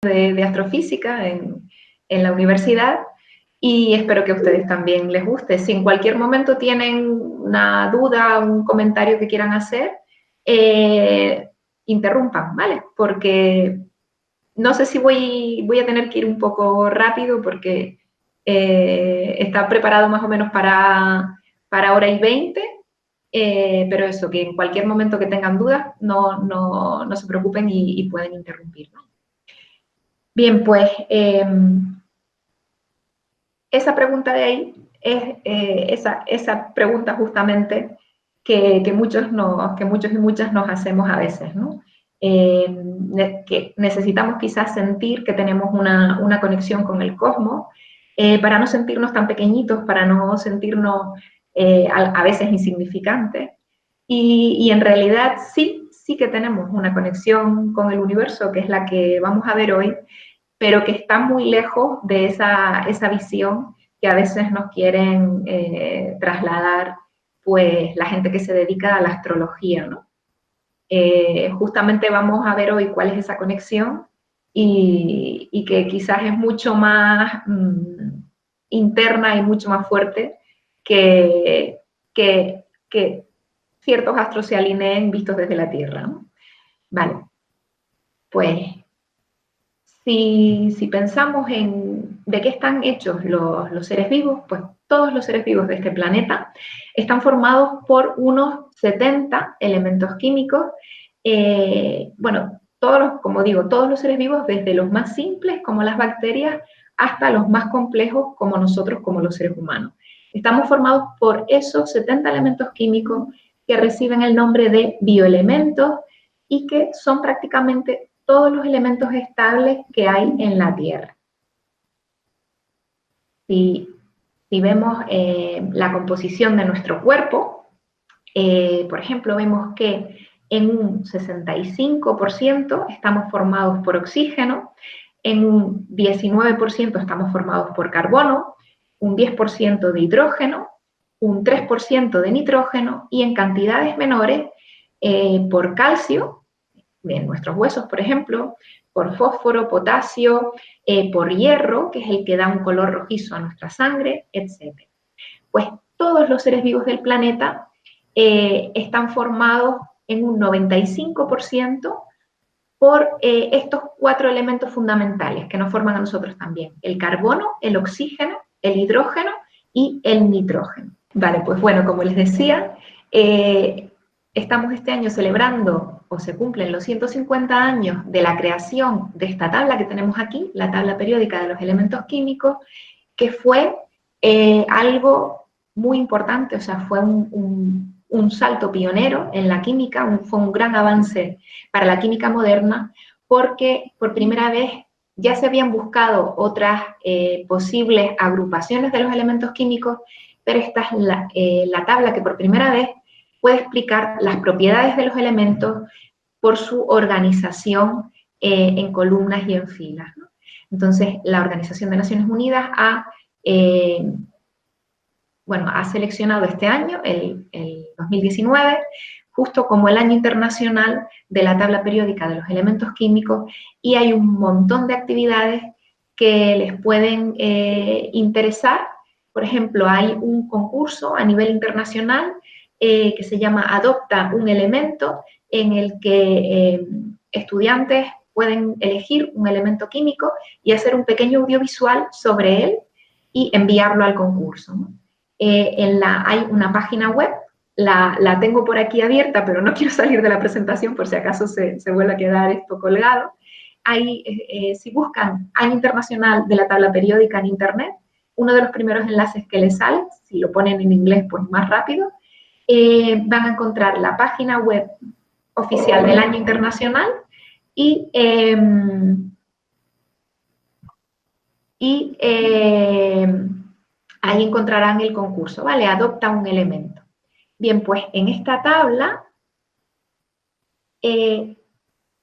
de astrofísica en la universidad y espero que a ustedes también les guste. Si en cualquier momento tienen una duda, un comentario que quieran hacer, interrumpan, ¿vale? Porque no sé si voy a tener que ir un poco rápido porque está preparado más o menos para 1:20, pero eso, que en cualquier momento que tengan dudas, no se preocupen y pueden interrumpir, ¿no? Bien, pues esa pregunta de ahí es esa pregunta justamente que muchos y muchas nos hacemos a veces, ¿no? Que necesitamos quizás sentir que tenemos una conexión con el cosmos para no sentirnos tan pequeñitos, para no sentirnos a veces insignificantes. Y en realidad sí que tenemos una conexión con el universo, que es la que vamos a ver hoy, pero que está muy lejos de esa visión que a veces nos quieren trasladar pues la gente que se dedica a la astrología, ¿no? Justamente vamos a ver hoy cuál es esa conexión y que quizás es mucho más interna y mucho más fuerte que ciertos astros se alineen vistos desde la Tierra, ¿no? Vale, pues si pensamos en de qué están hechos los seres vivos, pues todos los seres vivos de este planeta están formados por unos 70 elementos químicos. Bueno, como digo, todos los seres vivos, desde los más simples, como las bacterias, hasta los más complejos, como nosotros, como los seres humanos. Estamos formados por esos 70 elementos químicos que reciben el nombre de bioelementos y que son prácticamente todos los elementos estables que hay en la Tierra. Si vemos la composición de nuestro cuerpo, por ejemplo, vemos que en un 65% estamos formados por oxígeno, en un 19% estamos formados por carbono, un 10% de hidrógeno, un 3% de nitrógeno y en cantidades menores por calcio, de nuestros huesos, por ejemplo, por fósforo, potasio, por hierro, que es el que da un color rojizo a nuestra sangre, etc. Pues todos los seres vivos del planeta están formados en un 95% por estos 4 elementos fundamentales que nos forman a nosotros también: el carbono, el oxígeno, el hidrógeno y el nitrógeno. Vale, pues bueno, como les decía, estamos este año celebrando, o se cumplen los 150 años de la creación de esta tabla que tenemos aquí, la tabla periódica de los elementos químicos, que fue algo muy importante, o sea, fue un salto pionero en la química, fue un gran avance para la química moderna, porque por primera vez ya se habían buscado otras posibles agrupaciones de los elementos químicos, pero esta es la tabla que por primera vez puede explicar las propiedades de los elementos por su organización en columnas y en filas, ¿no? Entonces, la Organización de Naciones Unidas ha seleccionado este año, el 2019, justo como el año internacional de la tabla periódica de los elementos químicos, y hay un montón de actividades que les pueden interesar. Por ejemplo, hay un concurso a nivel internacional que se llama Adopta un elemento, en el que estudiantes pueden elegir un elemento químico y hacer un pequeño audiovisual sobre él y enviarlo al concurso, ¿no? Hay una página web, la tengo por aquí abierta, pero no quiero salir de la presentación por si acaso se vuelve a quedar esto colgado. Si buscan Año Internacional de la Tabla Periódica en Internet, uno de los primeros enlaces que les sale, si lo ponen en inglés, pues más rápido, van a encontrar la página web oficial del Año Internacional y ahí encontrarán el concurso, ¿vale? Adopta un elemento. Bien, pues en esta tabla,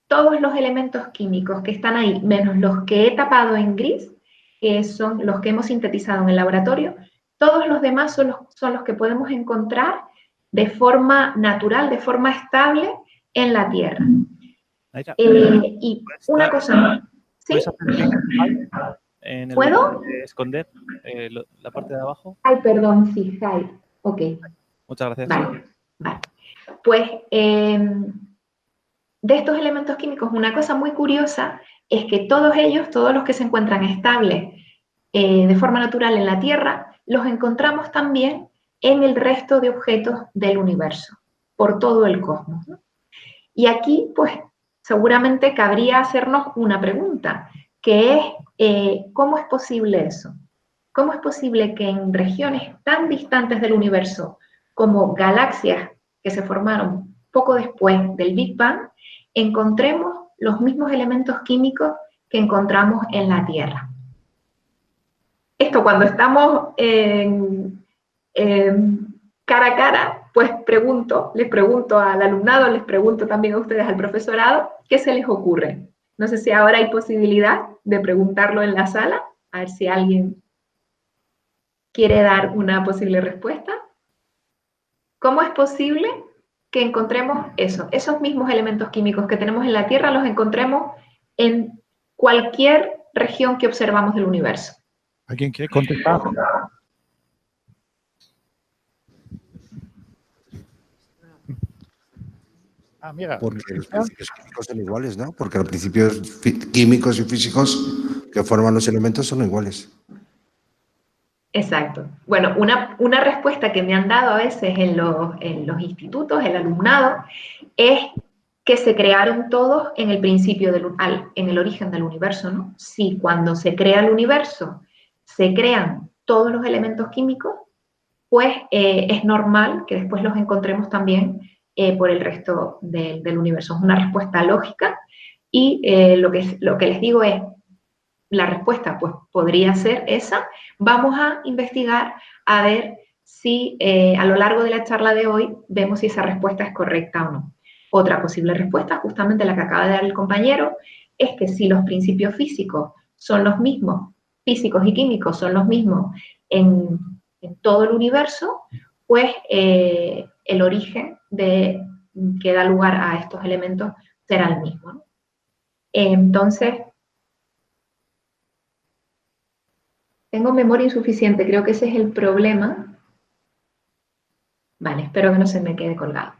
todos los elementos químicos que están ahí, menos los que he tapado en gris, que son los que hemos sintetizado en el laboratorio, todos los demás son los que podemos encontrar de forma natural, de forma estable en la Tierra. Y una cosa más. ¿Puedes ¿Sí? hacer clic en el botón ¿Puedo? de esconder la parte de abajo? Ay, perdón, sí, hide. Ok, Muchas gracias. vale, vale. Pues de estos elementos químicos, una cosa muy curiosa es que todos ellos, todos los que se encuentran estables de forma natural en la Tierra, los encontramos también en el resto de objetos del universo, por todo el cosmos, ¿no? Y aquí, pues, seguramente cabría hacernos una pregunta, que es, ¿cómo es posible eso? ¿Cómo es posible que en regiones tan distantes del universo como galaxias que se formaron poco después del Big Bang, encontremos los mismos elementos químicos que encontramos en la Tierra? Esto cuando estamos cara a cara, pues les pregunto al alumnado, les pregunto también a ustedes, al profesorado, ¿qué se les ocurre? No sé si ahora hay posibilidad de preguntarlo en la sala, a ver si alguien quiere dar una posible respuesta. ¿Cómo es posible que encontremos eso, esos mismos elementos químicos que tenemos en la Tierra, los encontremos en cualquier región que observamos del universo? ¿Alguien quiere contestar? Ah, mira. Porque los principios químicos son iguales, ¿no? Porque los principios químicos y físicos que forman los elementos son iguales. Exacto. Bueno, una respuesta que me han dado a veces en los institutos, el alumnado, es que se crearon todos en el principio, en el origen del universo, ¿no? Si cuando se crea el universo se crean todos los elementos químicos, pues es normal que después los encontremos también por el resto del universo. Es una respuesta lógica y lo que les digo es, la respuesta pues podría ser esa. Vamos a investigar a ver si a lo largo de la charla de hoy vemos si esa respuesta es correcta o no. Otra posible respuesta, justamente la que acaba de dar el compañero, es que si los principios físicos son los mismos, físicos y químicos son los mismos en todo el universo, pues el origen que da lugar a estos elementos será el mismo, ¿no? Entonces, tengo memoria insuficiente, creo que ese es el problema. Vale, espero que no se me quede colgado.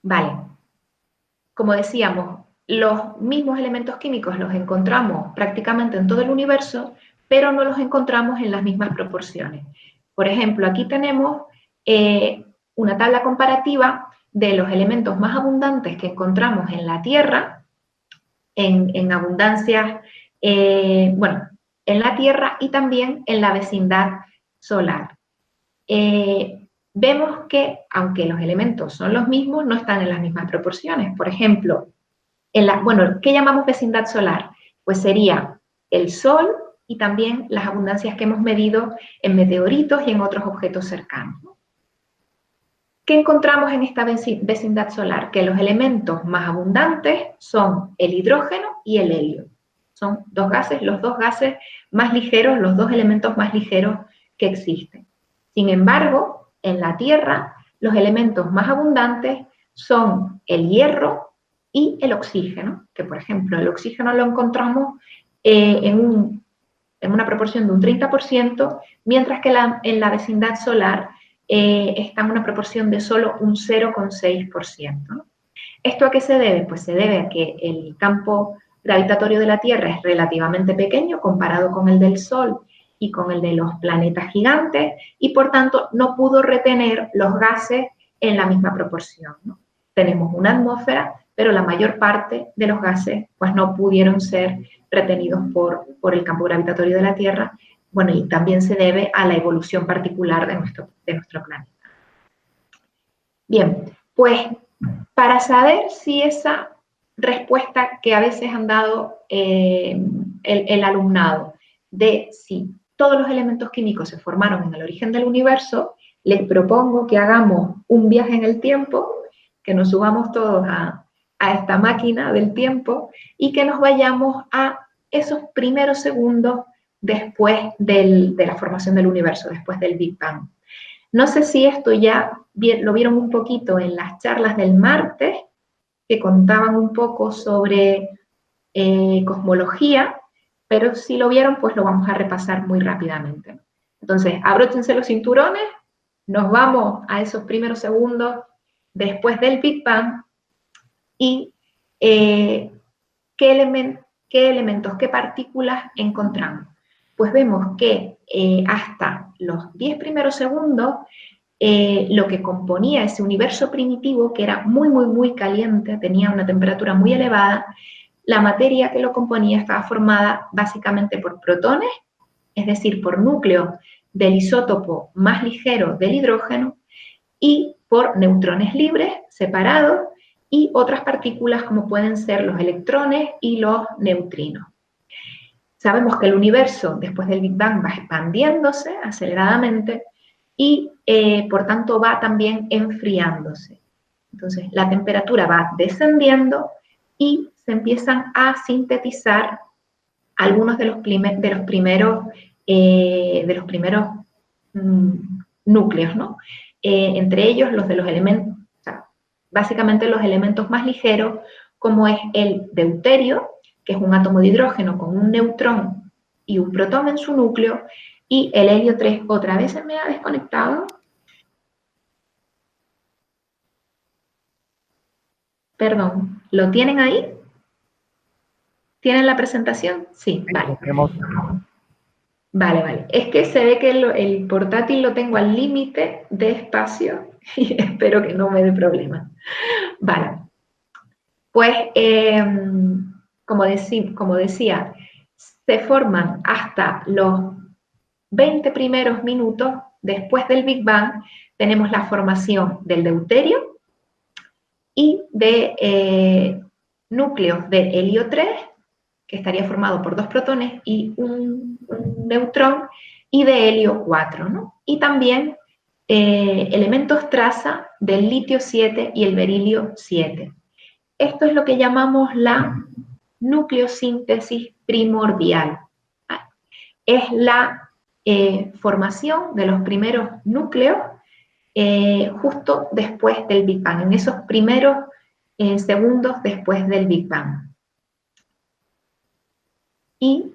Vale, como decíamos, los mismos elementos químicos los encontramos prácticamente en todo el universo, pero no los encontramos en las mismas proporciones. Por ejemplo, aquí tenemos una tabla comparativa de los elementos más abundantes que encontramos en la Tierra, en abundancias, bueno, en la Tierra y también en la vecindad solar. Vemos que, aunque los elementos son los mismos, no están en las mismas proporciones. Por ejemplo, bueno, ¿qué llamamos vecindad solar? Pues sería el Sol y también las abundancias que hemos medido en meteoritos y en otros objetos cercanos. ¿Qué encontramos en esta vecindad solar? Que los elementos más abundantes son el hidrógeno y el helio. Son dos gases, los dos gases más ligeros, los dos elementos más ligeros que existen. Sin embargo, en la Tierra, los elementos más abundantes son el hierro y el oxígeno, que por ejemplo el oxígeno lo encontramos en una proporción de un 30%, mientras que en la vecindad solar está en una proporción de solo un 0,6%, ¿no? ¿Esto a qué se debe? Pues se debe a que el campo gravitatorio de la Tierra es relativamente pequeño comparado con el del Sol y con el de los planetas gigantes, y por tanto no pudo retener los gases en la misma proporción, ¿no? Tenemos una atmósfera, pero la mayor parte de los gases pues no pudieron ser retenidos por el campo gravitatorio de la Tierra. Bueno, y también se debe a la evolución particular de nuestro planeta. Bien, pues para saber si esa respuesta que a veces han dado el alumnado de si todos los elementos químicos se formaron en el origen del universo, les propongo que hagamos un viaje en el tiempo, que nos subamos todos a esta máquina del tiempo y que nos vayamos a esos primeros segundos después de la formación del universo, después del Big Bang. No sé si esto ya lo vieron un poquito en las charlas del martes, que contaban un poco sobre cosmología, pero si lo vieron, pues lo vamos a repasar muy rápidamente. Entonces, abróchense los cinturones, nos vamos a esos primeros segundos después del Big Bang y ¿qué elementos, qué partículas encontramos? Pues vemos que hasta los 10 primeros segundos, lo que componía ese universo primitivo, que era muy, muy, muy caliente, tenía una temperatura muy elevada, la materia que lo componía estaba formada básicamente por protones, es decir, por núcleos del isótopo más ligero del hidrógeno, y por neutrones libres, separados, y otras partículas como pueden ser los electrones y los neutrinos. Sabemos que el universo, después del Big Bang, va expandiéndose aceleradamente y, por tanto, va también enfriándose. Entonces, la temperatura va descendiendo y se empiezan a sintetizar algunos de los primeros núcleos, ¿no? Entre ellos los de los elementos, o sea, básicamente los elementos más ligeros, como es el deuterio, que es un átomo de hidrógeno con un neutrón y un protón en su núcleo, y el helio 3, otra vez se me ha desconectado. Perdón, ¿lo tienen ahí? ¿Tienen la presentación? Sí, vale. Vale. Es que se ve que el portátil lo tengo al límite de espacio y espero que no me dé problema. Vale. Pues, como decía, se forman hasta los 20 primeros minutos después del Big Bang. Tenemos la formación del deuterio y de núcleos de helio 3, que estaría formado por 2 protones y un neutrón, y de helio 4, ¿no? Y también elementos traza del litio 7 y el berilio 7. Esto es lo que llamamos la nucleosíntesis primordial. Es la formación de los primeros núcleos justo después del Big Bang, en esos primeros segundos después del Big Bang. Y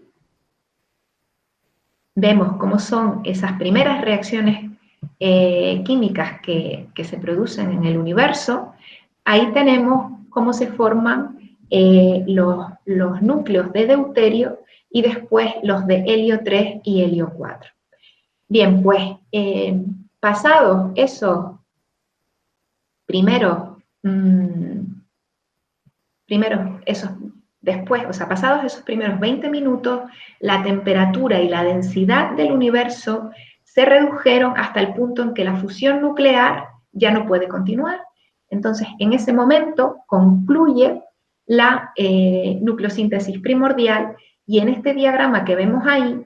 vemos cómo son esas primeras reacciones químicas que se producen en el universo. Ahí tenemos cómo se forman los núcleos de deuterio y después los de helio 3 y helio 4. Bien, pues pasados esos pasados esos primeros 20 minutos, la temperatura y la densidad del universo se redujeron hasta el punto en que la fusión nuclear ya no puede continuar. Entonces, en ese momento concluye la nucleosíntesis primordial, y en este diagrama que vemos ahí,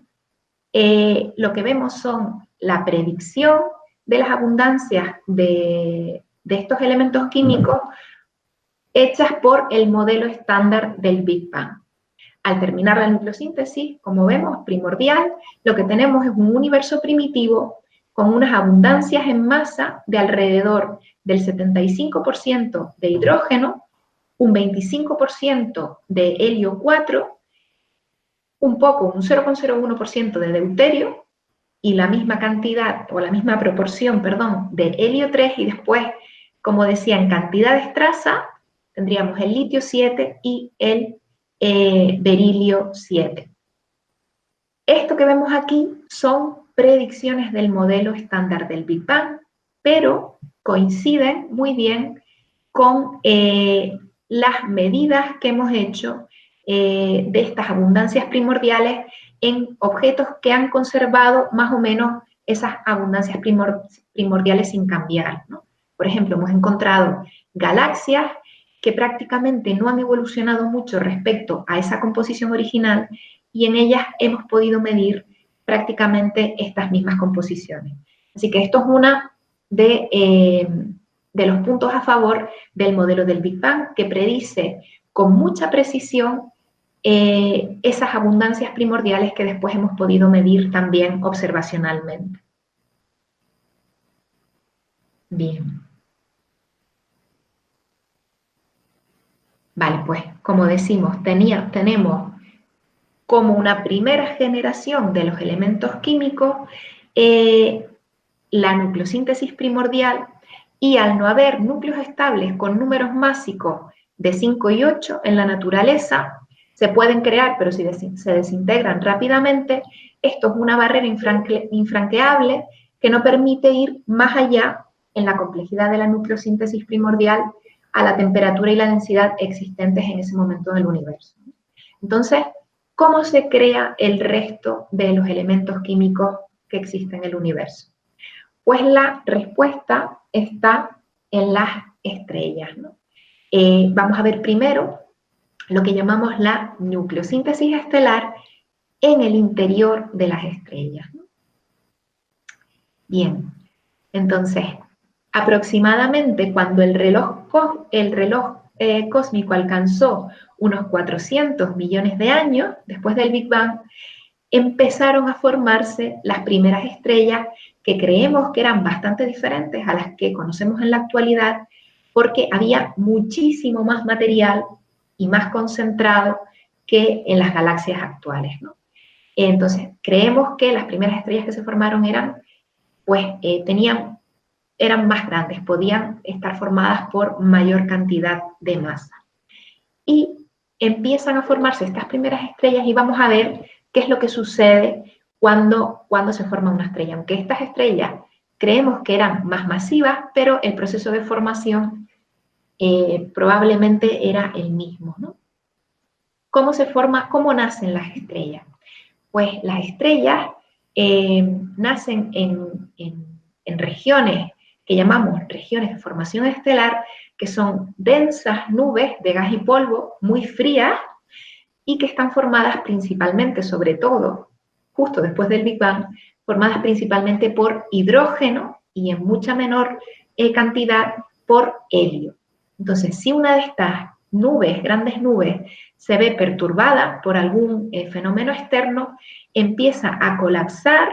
lo que vemos son la predicción de las abundancias de estos elementos químicos hechas por el modelo estándar del Big Bang. Al terminar la nucleosíntesis, como vemos, primordial, lo que tenemos es un universo primitivo con unas abundancias en masa de alrededor del 75% de hidrógeno, un 25% de helio 4, un 0,01% de deuterio, y la misma cantidad, o la misma proporción, perdón, de helio 3, y después, como decía, en cantidades traza, tendríamos el litio 7 y el berilio 7. Esto que vemos aquí son predicciones del modelo estándar del Big Bang, pero coinciden muy bien con las medidas que hemos hecho de estas abundancias primordiales en objetos que han conservado más o menos esas abundancias primordiales sin cambiar, ¿no? Por ejemplo, hemos encontrado galaxias que prácticamente no han evolucionado mucho respecto a esa composición original, y en ellas hemos podido medir prácticamente estas mismas composiciones. Así que esto es una de los puntos a favor del modelo del Big Bang, que predice con mucha precisión esas abundancias primordiales que después hemos podido medir también observacionalmente. Bien. Vale, pues como decimos, tenemos como una primera generación de los elementos químicos la nucleosíntesis primordial, y al no haber núcleos estables con números másicos de 5 y 8 en la naturaleza, se pueden crear, pero si se desintegran rápidamente, esto es una barrera infranqueable que no permite ir más allá en la complejidad de la nucleosíntesis primordial a la temperatura y la densidad existentes en ese momento del universo. Entonces, ¿cómo se crea el resto de los elementos químicos que existen en el universo? Pues la respuesta está en las estrellas, ¿no? Vamos a ver primero lo que llamamos la nucleosíntesis estelar en el interior de las estrellas, ¿no? Bien, entonces, aproximadamente cuando el reloj cósmico alcanzó unos 400 millones de años después del Big Bang, empezaron a formarse las primeras estrellas que creemos que eran bastante diferentes a las que conocemos en la actualidad, porque había muchísimo más material y más concentrado que en las galaxias actuales, ¿no? Entonces, creemos que las primeras estrellas que se formaron eran más grandes, podían estar formadas por mayor cantidad de masa. Y empiezan a formarse estas primeras estrellas y vamos a ver qué es lo que sucede cuando se forma una estrella. Aunque estas estrellas creemos que eran más masivas, pero el proceso de formación probablemente era el mismo, ¿no? ¿Cómo se forma, cómo nacen las estrellas? Pues las estrellas nacen en regiones que llamamos regiones de formación estelar, que son densas nubes de gas y polvo muy frías y que están formadas principalmente, sobre todo, justo después del Big Bang, formadas principalmente por hidrógeno y en mucha menor cantidad por helio. Entonces, si una de estas nubes, grandes nubes, se ve perturbada por algún fenómeno externo, empieza a colapsar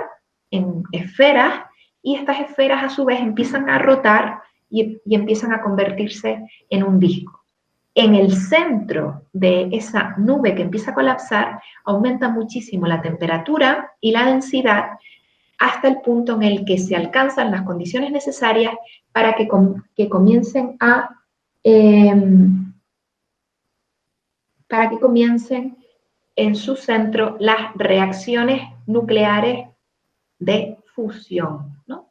en esferas y estas esferas a su vez empiezan a rotar y empiezan a convertirse en un disco. En el centro de esa nube que empieza a colapsar aumenta muchísimo la temperatura y la densidad hasta el punto en el que se alcanzan las condiciones necesarias para que comiencen en su centro las reacciones nucleares de fusión, ¿no?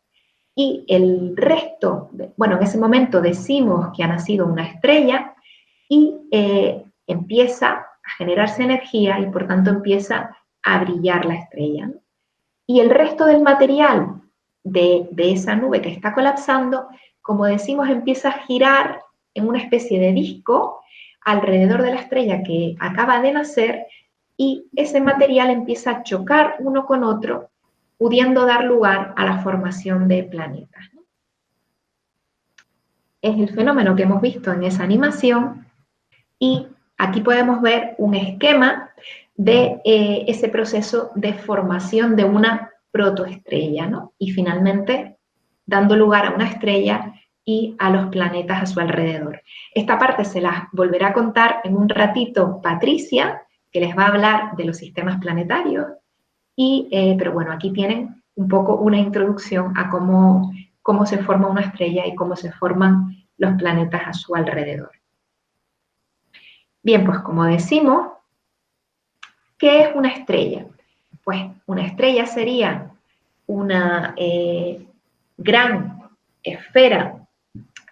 Y el resto, bueno, en ese momento decimos que ha nacido una estrella y empieza a generarse energía y por tanto empieza a brillar la estrella, ¿no? Y el resto del material de esa nube que está colapsando, como decimos, empieza a girar en una especie de disco alrededor de la estrella que acaba de nacer y ese material empieza a chocar uno con otro, pudiendo dar lugar a la formación de planetas, ¿no? Es el fenómeno que hemos visto en esa animación y aquí podemos ver un esquema de ese proceso de formación de una protoestrella, ¿no? Y finalmente dando lugar a una estrella y a los planetas a su alrededor. Esta parte se las volverá a contar en un ratito Patricia, que les va a hablar de los sistemas planetarios, pero bueno, aquí tienen un poco una introducción a cómo se forma una estrella y cómo se forman los planetas a su alrededor. Bien, pues como decimos, ¿qué es una estrella? Pues una estrella sería una gran esfera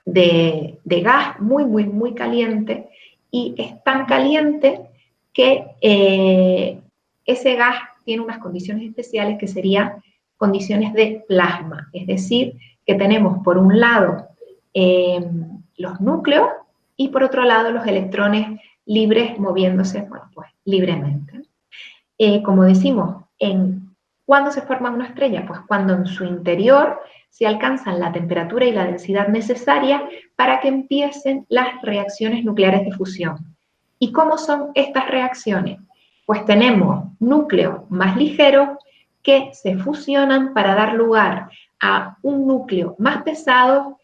de gas muy, muy, muy caliente y es tan caliente que ese gas tiene unas condiciones especiales que serían condiciones de plasma, es decir, que tenemos por un lado los núcleos y por otro lado los electrones libres moviéndose, bueno, pues libremente. Como decimos, ¿cuándo se forma una estrella? Pues cuando en su interior se alcanzan la temperatura y la densidad necesarias para que empiecen las reacciones nucleares de fusión. ¿Y cómo son estas reacciones? Pues tenemos núcleos más ligeros que se fusionan para dar lugar a un núcleo más pesado,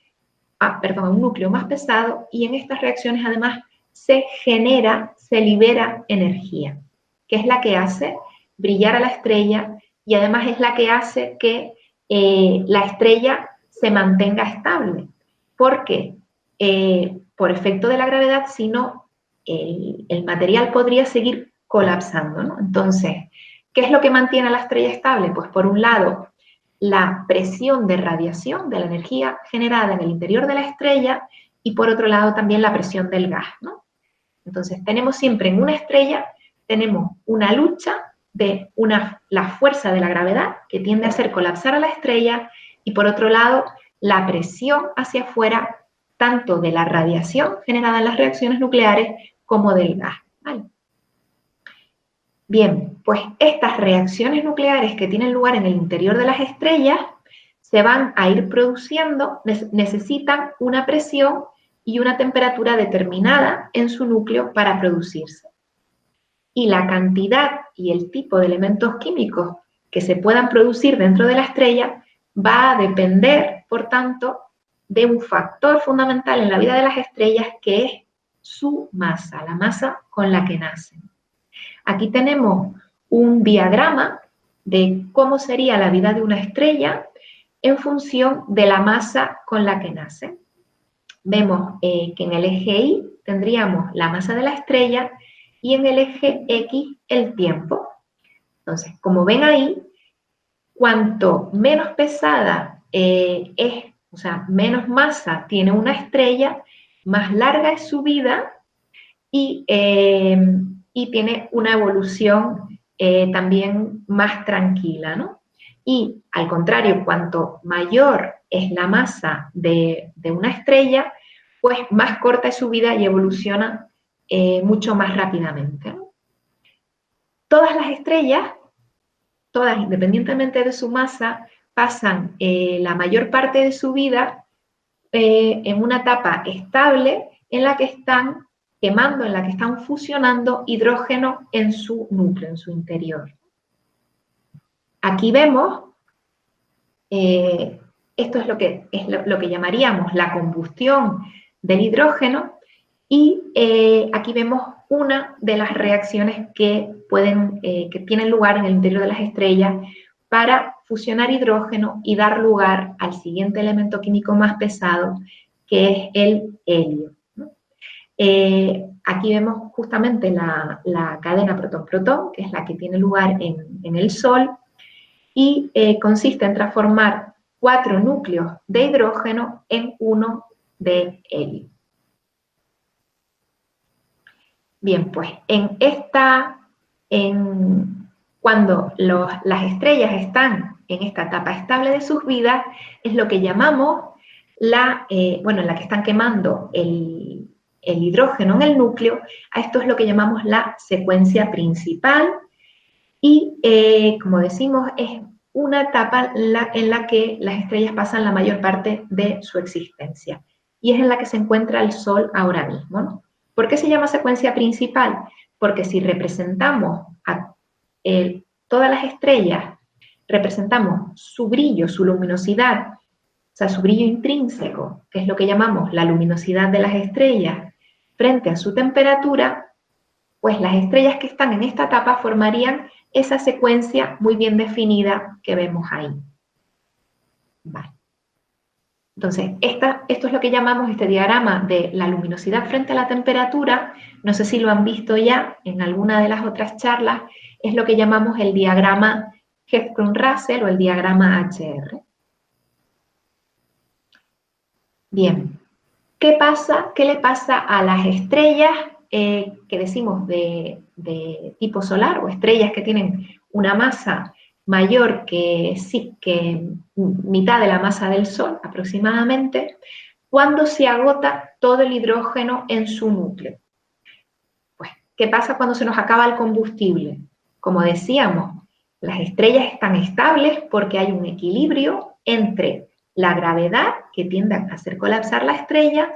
y en estas reacciones además se genera, se libera energía, que es la que hace brillar a la estrella y además es la que hace que la estrella se mantenga estable. Porque por efecto de la gravedad, si no, el material podría seguir colapsando, ¿no? Entonces, ¿qué es lo que mantiene a la estrella estable? Pues por un lado, la presión de radiación de la energía generada en el interior de la estrella y por otro lado también la presión del gas, ¿no? Entonces tenemos siempre en una estrella, tenemos una lucha de la fuerza de la gravedad que tiende a hacer colapsar a la estrella y por otro lado la presión hacia afuera tanto de la radiación generada en las reacciones nucleares como del gas, ¿vale? Bien, pues estas reacciones nucleares que tienen lugar en el interior de las estrellas se van a ir produciendo, necesitan una presión y una temperatura determinada en su núcleo para producirse. Y la cantidad y el tipo de elementos químicos que se puedan producir dentro de la estrella va a depender, por tanto, de un factor fundamental en la vida de las estrellas que es su masa, la masa con la que nacen. Aquí tenemos un diagrama de cómo sería la vida de una estrella en función de la masa con la que nace. Vemos que en el eje Y tendríamos la masa de la estrella y en el eje X el tiempo. Entonces, como ven ahí, cuanto menos pesada o sea, menos masa tiene una estrella, más larga es su vida y tiene una evolución también más tranquila, ¿no? Y al contrario, cuanto mayor es la masa de una estrella, pues más corta es su vida y evoluciona mucho más rápidamente, ¿no? Todas las estrellas, todas independientemente de su masa, pasan la mayor parte de su vida en una etapa estable en la que están quemando, en la que están fusionando hidrógeno en su núcleo, en su interior. Aquí vemos, esto es lo que llamaríamos la combustión del hidrógeno y aquí vemos una de las reacciones que tienen lugar en el interior de las estrellas para fusionar hidrógeno y dar lugar al siguiente elemento químico más pesado, que es el helio. Aquí vemos justamente la cadena protón-protón, que es la que tiene lugar en el Sol, y consiste en transformar 4 núcleos de hidrógeno en 1 de helio. Bien, pues cuando las estrellas están en esta etapa estable de sus vidas, es lo que llamamos en la que están quemando el hidrógeno en el núcleo, a esto es lo que llamamos la secuencia principal y, como decimos, es una etapa en la que las estrellas pasan la mayor parte de su existencia y es en la que se encuentra el Sol ahora mismo, ¿no? ¿Por qué se llama secuencia principal? Porque si representamos a todas las estrellas, representamos su brillo, su luminosidad, o sea, su brillo intrínseco, que es lo que llamamos la luminosidad de las estrellas, frente a su temperatura, pues las estrellas que están en esta etapa formarían esa secuencia muy bien definida que vemos ahí. Vale. Entonces, esto es lo que llamamos este diagrama de la luminosidad frente a la temperatura. No sé si lo han visto ya en alguna de las otras charlas. Es lo que llamamos el diagrama Hertzsprung-Russell o el diagrama HR. Bien, ¿qué le pasa a las estrellas que decimos de tipo solar o estrellas que tienen una masa mayor que mitad de la masa del Sol aproximadamente, cuando se agota todo el hidrógeno en su núcleo? Pues, ¿qué pasa cuando se nos acaba el combustible? Como decíamos, las estrellas están estables porque hay un equilibrio entre la gravedad, que tiende a hacer colapsar la estrella,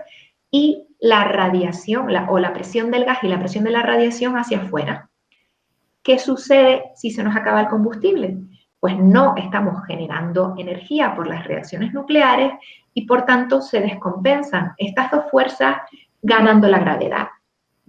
y la radiación, o la presión del gas y la presión de la radiación hacia afuera. ¿Qué sucede si se nos acaba el combustible? Pues no estamos generando energía por las reacciones nucleares y por tanto se descompensan estas dos fuerzas ganando la gravedad.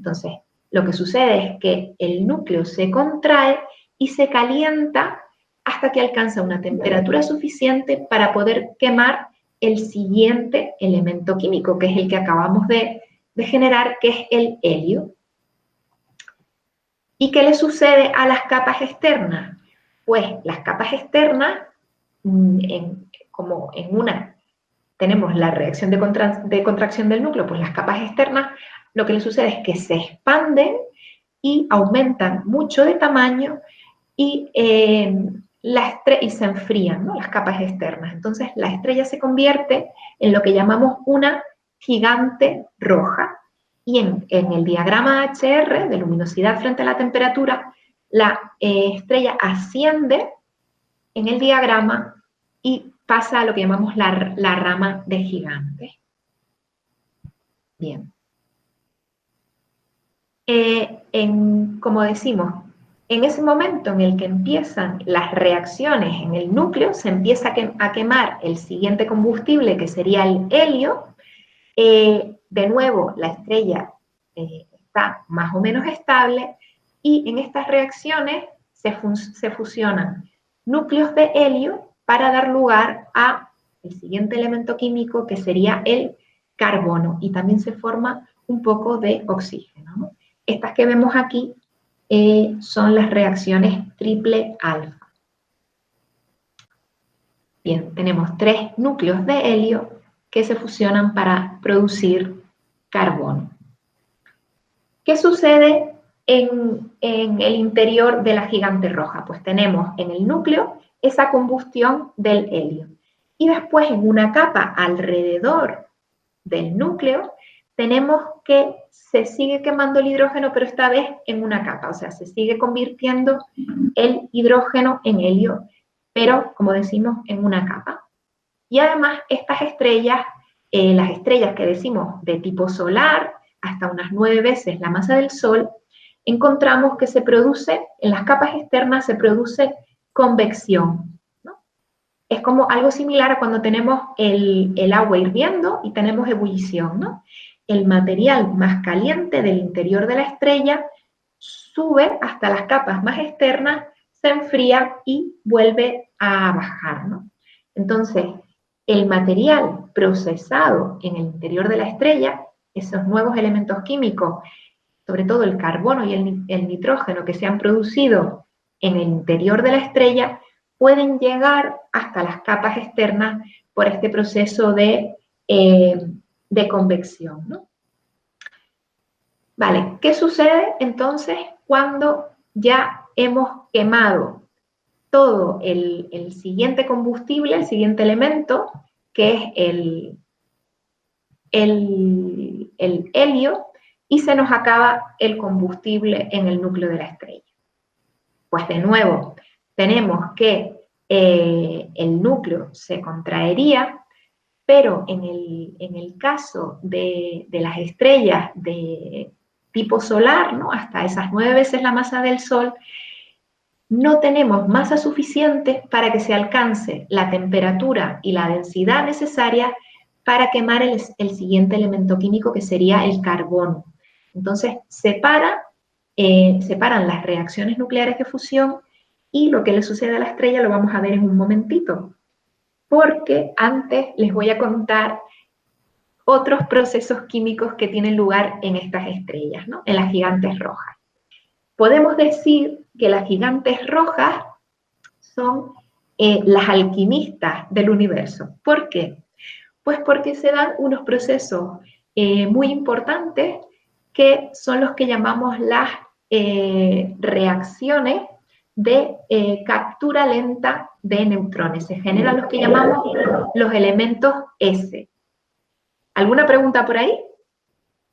Entonces, lo que sucede es que el núcleo se contrae y se calienta hasta que alcanza una temperatura suficiente para poder quemar el siguiente elemento químico, que es el que acabamos de generar, que es el helio. ¿Y qué le sucede a las capas externas? Pues las capas externas, como en una tenemos la reacción de contracción del núcleo, pues las capas externas, lo que le sucede es que se expanden y aumentan mucho de tamaño y, y se enfrían, ¿no?, las capas externas. Entonces la estrella se convierte en lo que llamamos una gigante roja. Y en el diagrama HR de luminosidad frente a la temperatura, la estrella asciende en el diagrama y pasa a lo que llamamos la rama de gigante. Bien. Como decimos, en ese momento en el que empiezan las reacciones en el núcleo, se empieza a quemar el siguiente combustible, que sería el helio. De nuevo, la estrella está más o menos estable y en estas reacciones se fusionan núcleos de helio para dar lugar a el siguiente elemento químico, que sería el carbono, y también se forma un poco de oxígeno, ¿no? Estas que vemos aquí son las reacciones triple alfa. Bien, tenemos 3 núcleos de helio que se fusionan para producir carbono. ¿Qué sucede en el interior de la gigante roja? Pues tenemos en el núcleo esa combustión del helio. Y después en una capa alrededor del núcleo tenemos que se sigue quemando el hidrógeno, pero esta vez en una capa, o sea, se sigue convirtiendo el hidrógeno en helio, pero como decimos, en una capa. Y además estas estrellas, las estrellas que decimos de tipo solar, hasta unas 9 veces la masa del Sol, encontramos que se produce, en las capas externas se produce convección, ¿no? Es como algo similar a cuando tenemos el agua hirviendo y tenemos ebullición, ¿no? El material más caliente del interior de la estrella sube hasta las capas más externas, se enfría y vuelve a bajar, ¿no? Entonces, el material procesado en el interior de la estrella, esos nuevos elementos químicos, sobre todo el carbono y el nitrógeno que se han producido en el interior de la estrella, pueden llegar hasta las capas externas por este proceso de convección, ¿no? Vale, ¿qué sucede entonces cuando ya hemos quemado todo el siguiente combustible, el siguiente elemento, que es el helio, y se nos acaba el combustible en el núcleo de la estrella? Pues de nuevo, tenemos que el núcleo se contraería, pero en el caso de las estrellas de tipo solar, ¿no?, hasta esas 9 veces la masa del Sol, no tenemos masa suficiente para que se alcance la temperatura y la densidad necesaria para quemar el siguiente elemento químico, que sería el carbono. Entonces, separan las reacciones nucleares de fusión, y lo que le sucede a la estrella lo vamos a ver en un momentito, porque antes les voy a contar otros procesos químicos que tienen lugar en estas estrellas, ¿no?, en las gigantes rojas. Podemos decir que las gigantes rojas son las alquimistas del universo. ¿Por qué? Pues porque se dan unos procesos muy importantes, que son los que llamamos las reacciones de captura lenta de neutrones. Se generan los que llamamos los elementos S. ¿Alguna pregunta por ahí?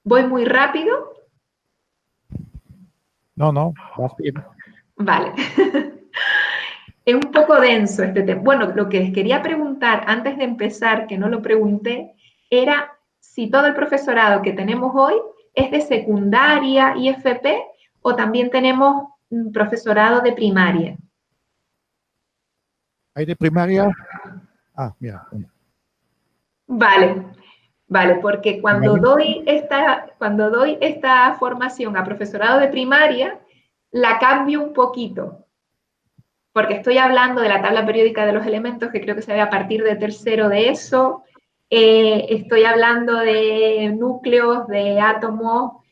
¿Voy muy rápido? No, vas bien. Vale. Es un poco denso este tema. Bueno, lo que les quería preguntar antes de empezar, que no lo pregunté, era si todo el profesorado que tenemos hoy es de secundaria, IFP, o también tenemos un profesorado de primaria. ¿Hay de primaria? Ah, mira. Vale. Vale, porque cuando doy esta formación a profesorado de primaria, la cambio un poquito, porque estoy hablando de la tabla periódica de los elementos, que creo que se ve a partir de tercero de eso, estoy hablando de núcleos, de átomos,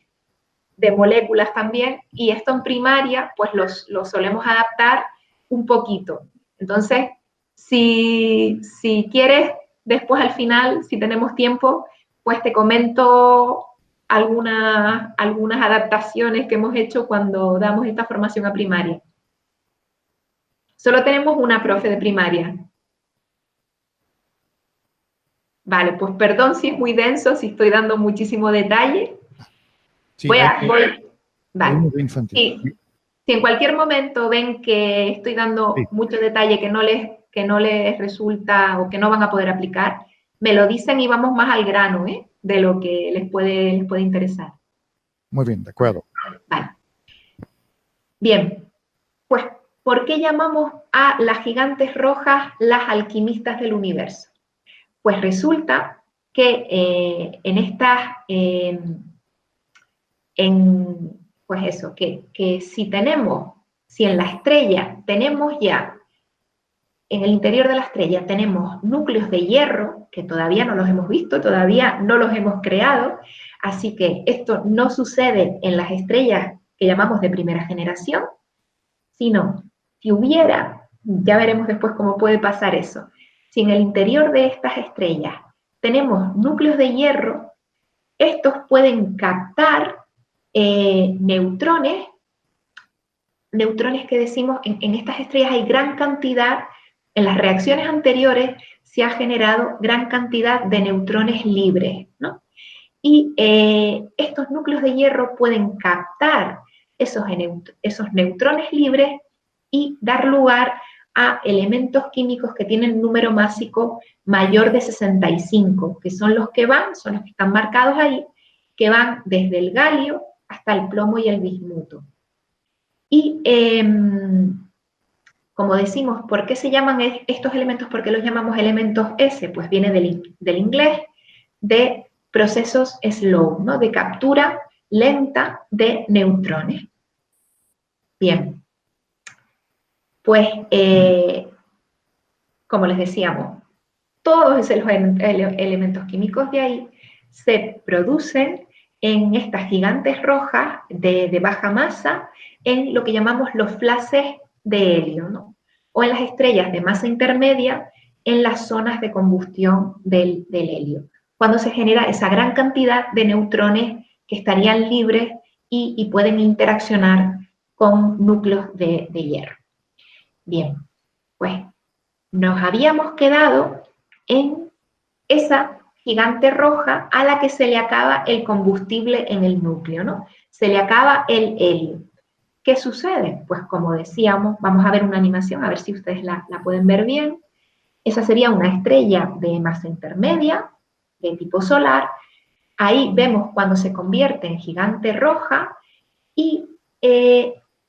de moléculas también, y esto en primaria, pues lo solemos adaptar un poquito. Entonces, si quieres, después al final, si tenemos tiempo, pues te comento algunas adaptaciones que hemos hecho cuando damos esta formación a primaria. Solo tenemos una profe de primaria. Vale, pues perdón si es muy denso, si estoy dando muchísimo detalle. Sí, Vale. Si en cualquier momento ven que estoy dando mucho detalle que no les resulta o que no van a poder aplicar, me lo dicen y vamos más al grano, de lo que les puede interesar. Muy bien, de acuerdo. Vale. Bien, pues, ¿por qué llamamos a las gigantes rojas las alquimistas del universo? Pues resulta que pues eso, que si en la estrella tenemos ya, en el interior de la estrella tenemos núcleos de hierro, que todavía no los hemos visto, todavía no los hemos creado, así que esto no sucede en las estrellas que llamamos de primera generación, sino si hubiera, ya veremos después cómo puede pasar eso, si en el interior de estas estrellas tenemos núcleos de hierro, estos pueden captar neutrones que decimos, en estas estrellas hay gran cantidad, en las reacciones anteriores se ha generado gran cantidad de neutrones libres, ¿no? Y estos núcleos de hierro pueden captar esos neutrones libres y dar lugar a elementos químicos que tienen número másico mayor de 65, que son los que están marcados ahí, que van desde el galio hasta el plomo y el bismuto. Y como decimos, ¿por qué se llaman estos elementos? ¿Por qué los llamamos elementos S? Pues viene del inglés de procesos slow, ¿no? De captura lenta de neutrones. Bien, pues como les decíamos, todos esos elementos químicos de ahí se producen en estas gigantes rojas de baja masa, en lo que llamamos los flashes de helio, ¿no? O en las estrellas de masa intermedia, en las zonas de combustión del helio, cuando se genera esa gran cantidad de neutrones que estarían libres y pueden interaccionar con núcleos de hierro. Bien, pues nos habíamos quedado en esa gigante roja a la que se le acaba el combustible en el núcleo, ¿no? Se le acaba el helio. ¿Qué sucede? Pues como decíamos, vamos a ver una animación, a ver si ustedes la pueden ver bien. Esa sería una estrella de masa intermedia, de tipo solar. Ahí vemos cuando se convierte en gigante roja y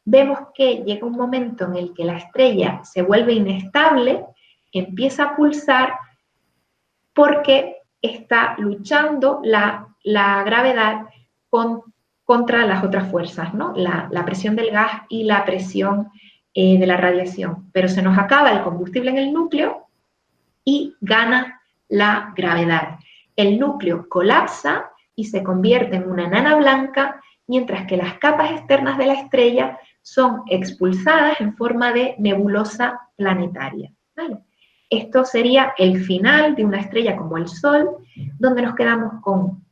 vemos que llega un momento en el que la estrella se vuelve inestable, empieza a pulsar porque está luchando la gravedad contra las otras fuerzas, ¿no? La presión del gas y la presión de la radiación. Pero se nos acaba el combustible en el núcleo y gana la gravedad. El núcleo colapsa y se convierte en una enana blanca, mientras que las capas externas de la estrella son expulsadas en forma de nebulosa planetaria, ¿vale? Esto sería el final de una estrella como el Sol, donde nos quedamos con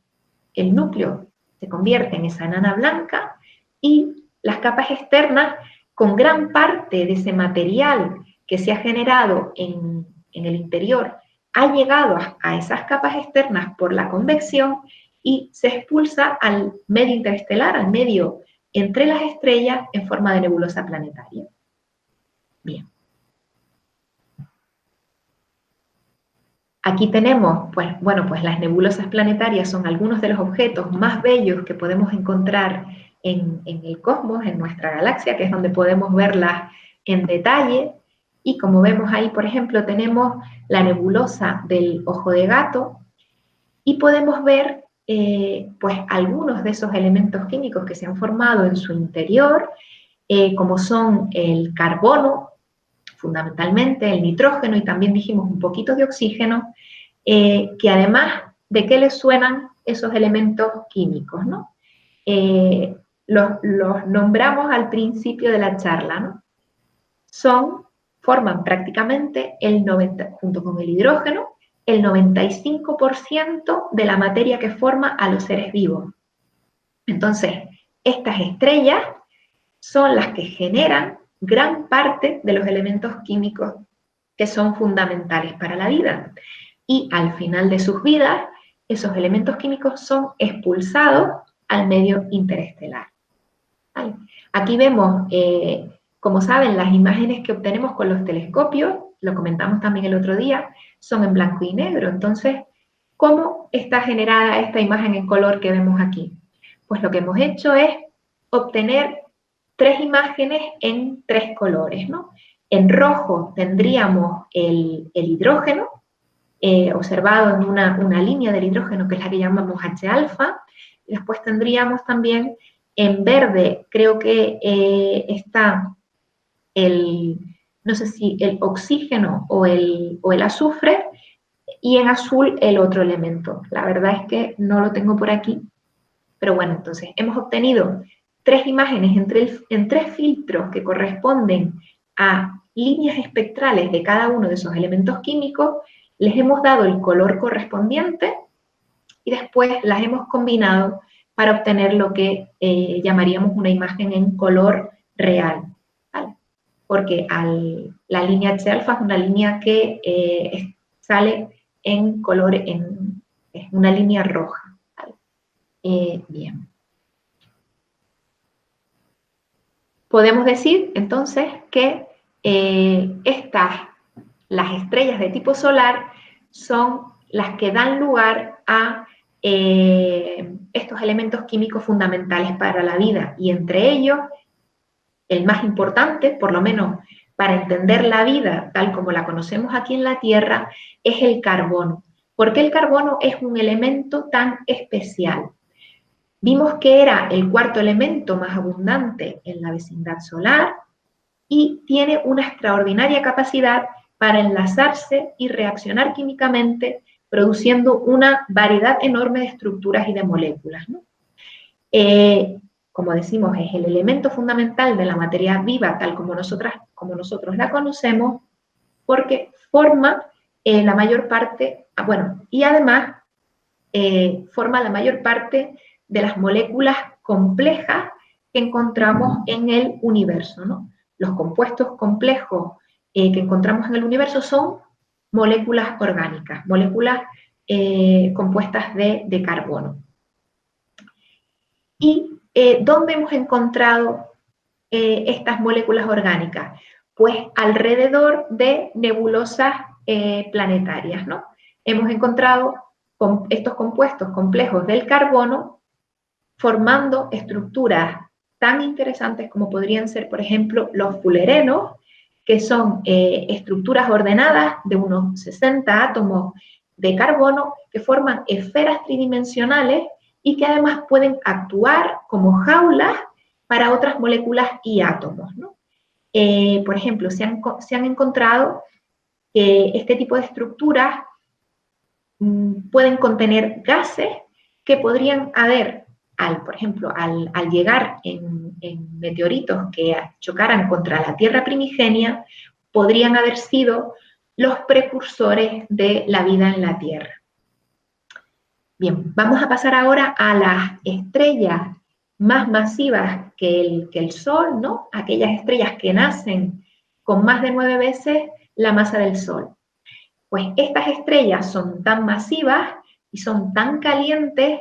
el núcleo, se convierte en esa enana blanca, y las capas externas, con gran parte de ese material que se ha generado en el interior, ha llegado a esas capas externas por la convección y se expulsa al medio interestelar, al medio entre las estrellas, en forma de nebulosa planetaria. Bien. Aquí tenemos, pues las nebulosas planetarias son algunos de los objetos más bellos que podemos encontrar en el cosmos, en nuestra galaxia, que es donde podemos verlas en detalle. Y como vemos ahí, por ejemplo, tenemos la nebulosa del Ojo de Gato, y podemos ver pues algunos de esos elementos químicos que se han formado en su interior, como son el carbono, fundamentalmente el nitrógeno, y también dijimos un poquito de oxígeno, que además de qué les suenan esos elementos químicos, ¿no? Los nombramos al principio de la charla, ¿no? Forman prácticamente junto con el hidrógeno, el 95% de la materia que forma a los seres vivos. Entonces, estas estrellas son las que generan gran parte de los elementos químicos que son fundamentales para la vida. Y al final de sus vidas, esos elementos químicos son expulsados al medio interestelar. ¿Vale? Aquí vemos, como saben, las imágenes que obtenemos con los telescopios, lo comentamos también el otro día, son en blanco y negro. Entonces, ¿cómo está generada esta imagen en color que vemos aquí? Pues lo que hemos hecho es obtener 3 imágenes en 3 colores, ¿no? En rojo tendríamos el hidrógeno, observado en una línea del hidrógeno que es la que llamamos H-alfa. Después tendríamos también en verde, creo que está no sé si el oxígeno o el azufre, y en azul el otro elemento. La verdad es que no lo tengo por aquí, pero bueno, entonces hemos obtenido 3 imágenes en 3 filtros que corresponden a líneas espectrales de cada uno de esos elementos químicos, les hemos dado el color correspondiente y después las hemos combinado para obtener lo que llamaríamos una imagen en color real, ¿vale? Porque la línea H-alfa es una línea que sale en color, es una línea roja, ¿vale? Bien. Podemos decir, entonces, que las estrellas de tipo solar son las que dan lugar a estos elementos químicos fundamentales para la vida, y entre ellos, el más importante, por lo menos para entender la vida tal como la conocemos aquí en la Tierra, es el carbono. ¿Por qué el carbono es un elemento tan especial? Vimos que era el 4º elemento más abundante en la vecindad solar y tiene una extraordinaria capacidad para enlazarse y reaccionar químicamente, produciendo una variedad enorme de estructuras y de moléculas, ¿no? Como decimos, es el elemento fundamental de la materia viva, tal como nosotros la conocemos, porque forma la mayor parte, y además forma la mayor parte de las moléculas complejas que encontramos en el universo, ¿no? Los compuestos complejos que encontramos en el universo son moléculas orgánicas, moléculas compuestas de carbono. ¿Y dónde hemos encontrado estas moléculas orgánicas? Pues alrededor de nebulosas planetarias, ¿no? Hemos encontrado estos compuestos complejos del carbono formando estructuras tan interesantes como podrían ser, por ejemplo, los fullerenos, que son estructuras ordenadas de unos 60 átomos de carbono que forman esferas tridimensionales y que además pueden actuar como jaulas para otras moléculas y átomos, ¿no? Por ejemplo, se han encontrado que este tipo de estructuras pueden contener gases que podrían haber, por ejemplo, al llegar en meteoritos que chocaran contra la Tierra primigenia, podrían haber sido los precursores de la vida en la Tierra. Bien, vamos a pasar ahora a las estrellas más masivas que el Sol, ¿no? Aquellas estrellas que nacen con más de 9 veces la masa del Sol. Pues estas estrellas son tan masivas y son tan calientes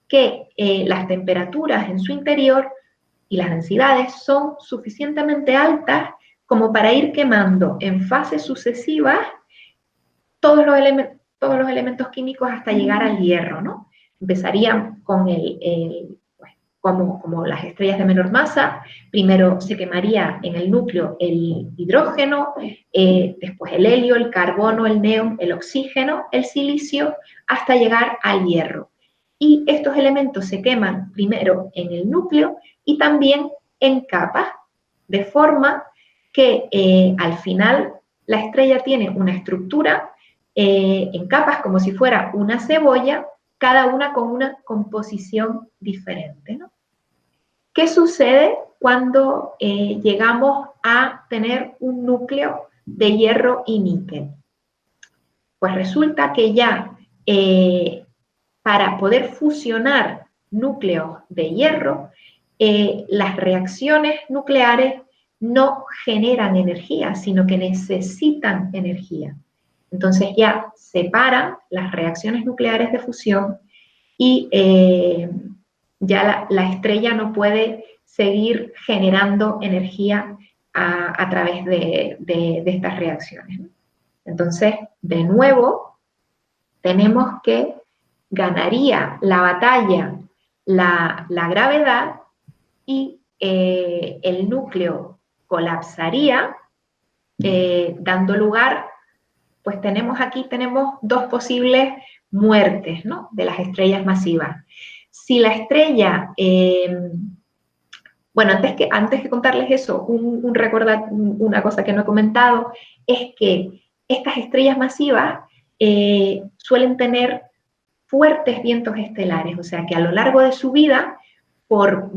que las temperaturas en su interior y las densidades son suficientemente altas como para ir quemando en fases sucesivas todos los elementos químicos hasta llegar al hierro, ¿no? Empezarían con como las estrellas de menor masa, primero se quemaría en el núcleo el hidrógeno, después el helio, el carbono, el neón, el oxígeno, el silicio, hasta llegar al hierro. Y estos elementos se queman primero en el núcleo y también en capas, de forma que al final la estrella tiene una estructura en capas como si fuera una cebolla, cada una con una composición diferente, ¿no? ¿Qué sucede cuando llegamos a tener un núcleo de hierro y níquel? Pues resulta que ya para poder fusionar núcleos de hierro, las reacciones nucleares no generan energía, sino que necesitan energía. Entonces ya separan las reacciones nucleares de fusión y ya la estrella no puede seguir generando energía a través de estas reacciones. Entonces, de nuevo, tenemos que ganaría la batalla la gravedad y el núcleo colapsaría, dando lugar, pues tenemos dos posibles muertes, ¿no?, de las estrellas masivas. Si la estrella, bueno, antes que contarles eso, una cosa que no he comentado, es que estas estrellas masivas suelen tener fuertes vientos estelares, o sea que a lo largo de su vida, por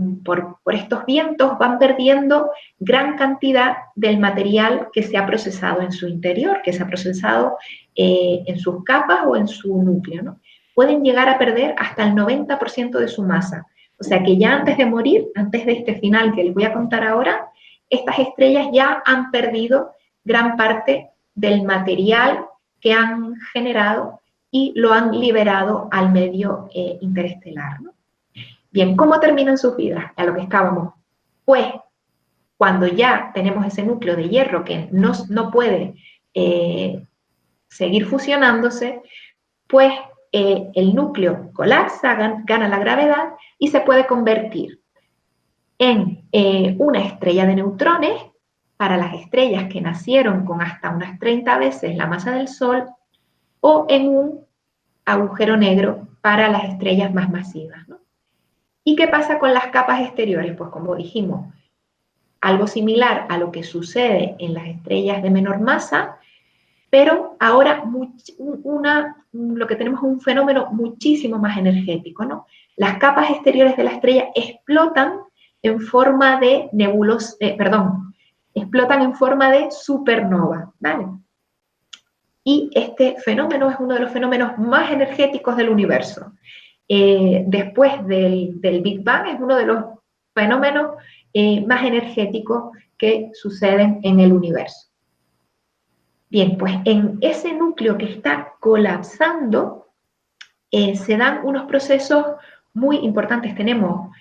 estos vientos van perdiendo gran cantidad del material que se ha procesado en su interior, que se ha procesado en sus capas o en su núcleo, ¿no? Pueden llegar a perder hasta el 90% de su masa. O sea que ya antes de morir, antes de este final que les voy a contar ahora, estas estrellas ya han perdido gran parte del material que han generado y lo han liberado al medio interestelar, ¿no? Bien, ¿cómo terminan sus vidas? A lo que estábamos. Pues, cuando ya tenemos ese núcleo de hierro que no puede seguir fusionándose, pues el núcleo colapsa, gana la gravedad y se puede convertir en una estrella de neutrones para las estrellas que nacieron con hasta unas 30 veces la masa del Sol, o en un agujero negro para las estrellas más masivas, ¿no? ¿Y qué pasa con las capas exteriores? Pues como dijimos, algo similar a lo que sucede en las estrellas de menor masa, pero ahora lo que tenemos es un fenómeno muchísimo más energético, ¿no? Las capas exteriores de la estrella explotan en forma de explotan en forma de supernova, ¿vale? Y este fenómeno es uno de los fenómenos más energéticos del universo. Después del Big Bang es uno de los fenómenos más energéticos que suceden en el universo. Bien, pues en ese núcleo que está colapsando se dan unos procesos muy importantes. Tenemos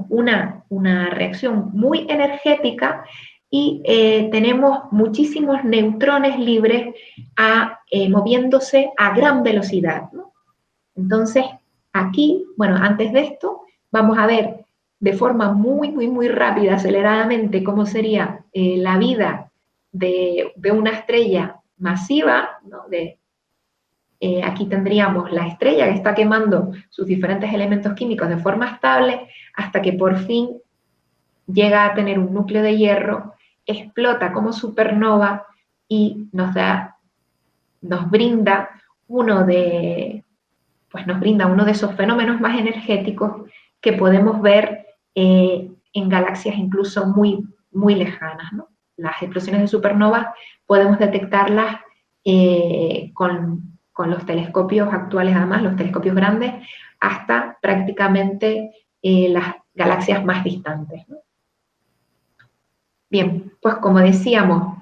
una reacción muy energética y tenemos muchísimos neutrones libres moviéndose a gran velocidad, ¿no? Entonces, aquí, bueno, antes de esto, vamos a ver de forma muy rápida, aceleradamente, cómo sería la vida de una estrella masiva, ¿no? Aquí tendríamos la estrella que está quemando sus diferentes elementos químicos de forma estable hasta que por fin llega a tener un núcleo de hierro, explota como supernova y nos brinda uno de esos fenómenos más energéticos que podemos ver en galaxias incluso muy lejanas, ¿no? Las explosiones de supernovas podemos detectarlas con los telescopios actuales, además, los telescopios grandes, hasta prácticamente las galaxias más distantes, ¿no? Bien, pues como decíamos,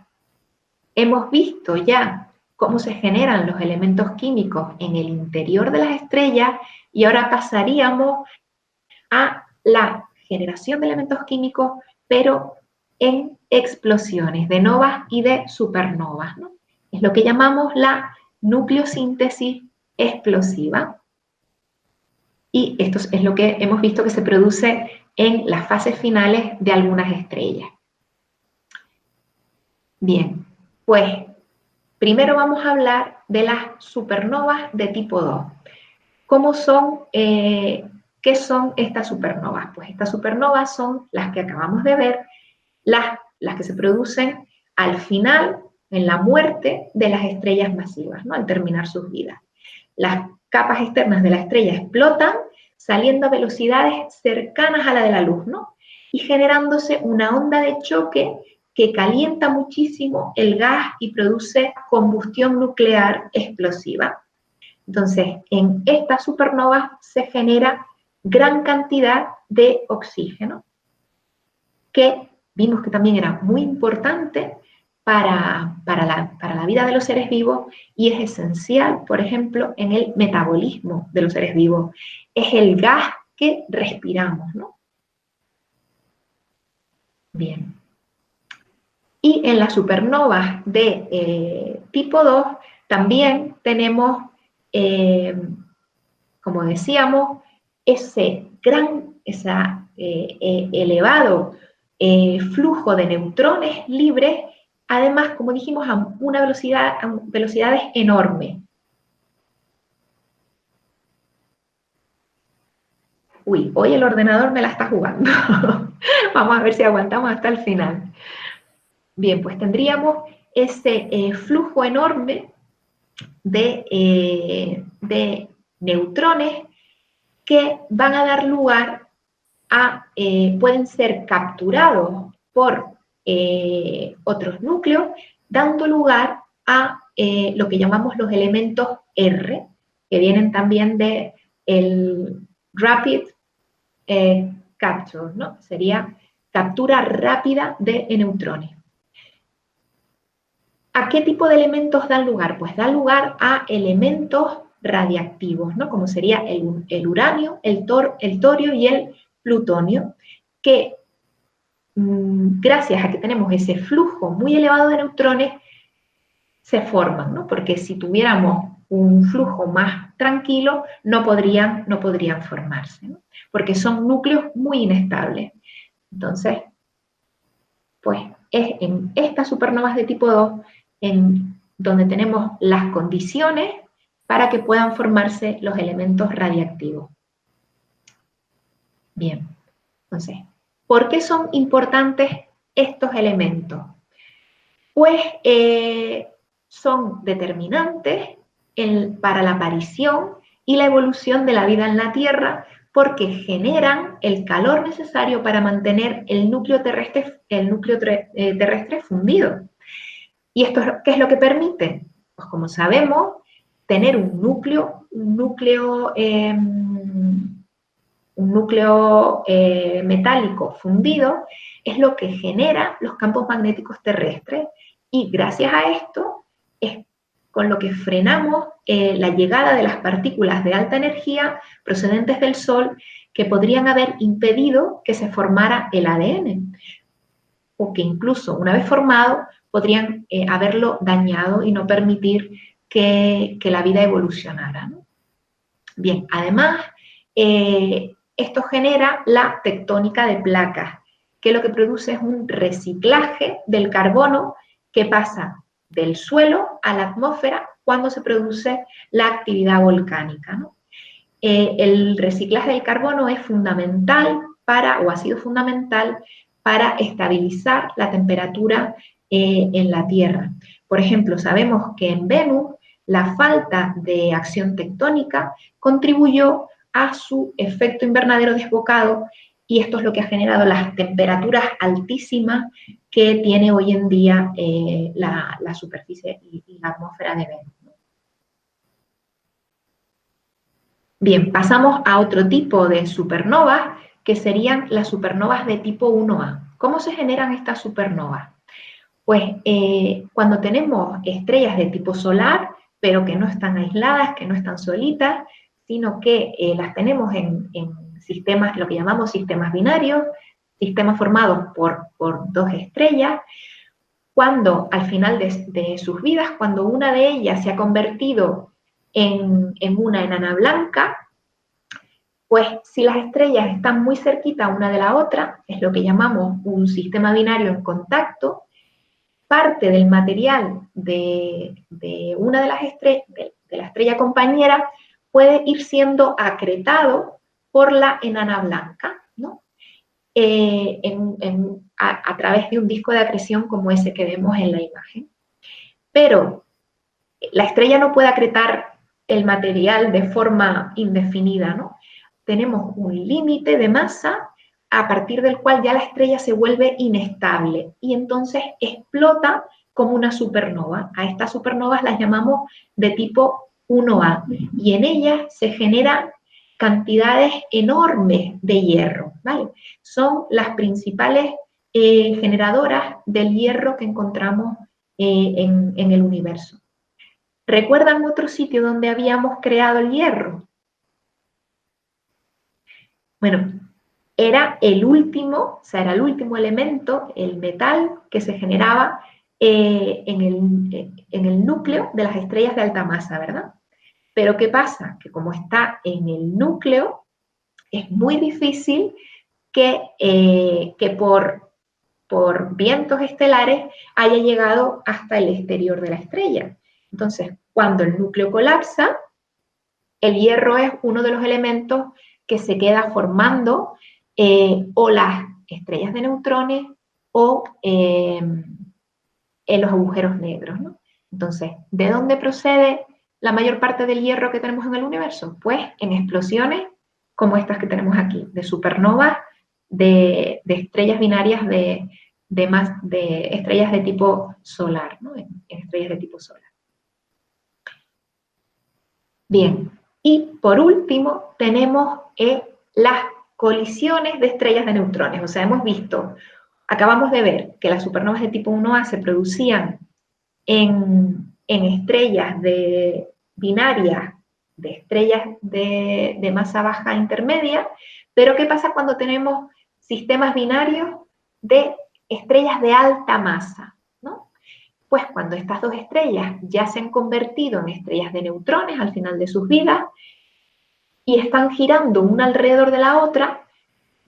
hemos visto ya cómo se generan los elementos químicos en el interior de las estrellas y ahora pasaríamos a la generación de elementos químicos, pero en explosiones de novas y de supernovas, ¿no? Es lo que llamamos la nucleosíntesis explosiva. Y esto es lo que hemos visto que se produce en las fases finales de algunas estrellas. Bien, pues primero vamos a hablar de las supernovas de tipo 2. ¿Cómo son, qué son estas supernovas? Pues estas supernovas son las que acabamos de ver, las que se producen al final, en la muerte de las estrellas masivas, ¿no? Al terminar sus vidas. Las capas externas de la estrella explotan, saliendo a velocidades cercanas a la de la luz, ¿no? Y generándose una onda de choque que calienta muchísimo el gas y produce combustión nuclear explosiva. Entonces, en estas supernovas se genera gran cantidad de oxígeno, que vimos que también era muy importante para la vida de los seres vivos y es esencial, por ejemplo, en el metabolismo de los seres vivos. Es el gas que respiramos, ¿no? Bien. Y en las supernovas de tipo 2 también tenemos, como decíamos, ese elevado flujo de neutrones libres, además, como dijimos, a velocidades enormes. Uy, hoy el ordenador me la está jugando. Vamos a ver si aguantamos hasta el final. Bien, pues tendríamos ese flujo enorme de neutrones que van a dar lugar a, pueden ser capturados por otros núcleos, dando lugar a lo que llamamos los elementos R, que vienen también de el Rapid Capture, ¿no? Sería captura rápida de neutrones. ¿A qué tipo de elementos dan lugar? Pues dan lugar a elementos radiactivos, ¿no? Como sería el uranio, el torio y el plutonio, que gracias a que tenemos ese flujo muy elevado de neutrones, se forman, ¿no? Porque si tuviéramos un flujo más tranquilo, no podrían formarse, ¿no? Porque son núcleos muy inestables. Entonces, pues es en estas supernovas de tipo 2 en donde tenemos las condiciones para que puedan formarse los elementos radiactivos. Bien, entonces, ¿por qué son importantes estos elementos? Pues son determinantes para la aparición y la evolución de la vida en la Tierra porque generan el calor necesario para mantener el núcleo terrestre fundido. ¿Y esto qué es lo que permite? Pues como sabemos, tener un núcleo metálico fundido es lo que genera los campos magnéticos terrestres y gracias a esto es con lo que frenamos la llegada de las partículas de alta energía procedentes del Sol que podrían haber impedido que se formara el ADN o que incluso una vez formado podrían haberlo dañado y no permitir que la vida evolucionara, ¿no? Bien, además, esto genera la tectónica de placas, que lo que produce es un reciclaje del carbono que pasa del suelo a la atmósfera cuando se produce la actividad volcánica, ¿no? El reciclaje del carbono es fundamental o ha sido fundamental para estabilizar la temperatura en la Tierra. Por ejemplo, sabemos que en Venus la falta de acción tectónica contribuyó a su efecto invernadero desbocado y esto es lo que ha generado las temperaturas altísimas que tiene hoy en día la superficie y la atmósfera de Venus. Bien, pasamos a otro tipo de supernovas que serían las supernovas de tipo 1A. ¿Cómo se generan estas supernovas? Pues cuando tenemos estrellas de tipo solar, pero que no están aisladas, que no están solitas, sino que las tenemos en sistemas, lo que llamamos sistemas binarios, sistemas formados por dos estrellas, cuando al final de sus vidas, cuando una de ellas se ha convertido en una enana blanca, Pues si las estrellas están muy cerquita una de la otra, es lo que llamamos un sistema binario en contacto, parte del material de una de las estrellas, de la estrella compañera, puede ir siendo acretado por la enana blanca, ¿no? A través de un disco de acreción como ese que vemos en la imagen. Pero la estrella no puede acretar el material de forma indefinida, ¿no? Tenemos un límite de masa a partir del cual ya la estrella se vuelve inestable y entonces explota como una supernova. A estas supernovas las llamamos de tipo 1A y en ellas se generan cantidades enormes de hierro, ¿vale? Son las principales generadoras del hierro que encontramos en el universo. ¿Recuerdan otro sitio donde habíamos creado el hierro? Bueno, era el último, o sea, era el último elemento, el metal, que se generaba en el núcleo de las estrellas de alta masa, ¿verdad? Pero ¿qué pasa? Que como está en el núcleo, es muy difícil que por vientos estelares haya llegado hasta el exterior de la estrella. Entonces, cuando el núcleo colapsa, el hierro es uno de los elementos que se queda formando o las estrellas de neutrones o en los agujeros negros, ¿no? Entonces, ¿de dónde procede la mayor parte del hierro que tenemos en el universo? Pues en explosiones como estas que tenemos aquí, de supernovas, de estrellas binarias de estrellas de tipo solar, ¿no? En estrellas de tipo solar. Bien, y por último tenemos las colisiones de estrellas de neutrones. O sea, hemos visto, acabamos de ver que las supernovas de tipo 1A se producían en estrellas binarias, de estrellas de masa baja intermedia, pero ¿qué pasa cuando tenemos sistemas binarios de estrellas de alta masa? ¿No? Pues cuando estas dos estrellas ya se han convertido en estrellas de neutrones al final de sus vidas y están girando una alrededor de la otra,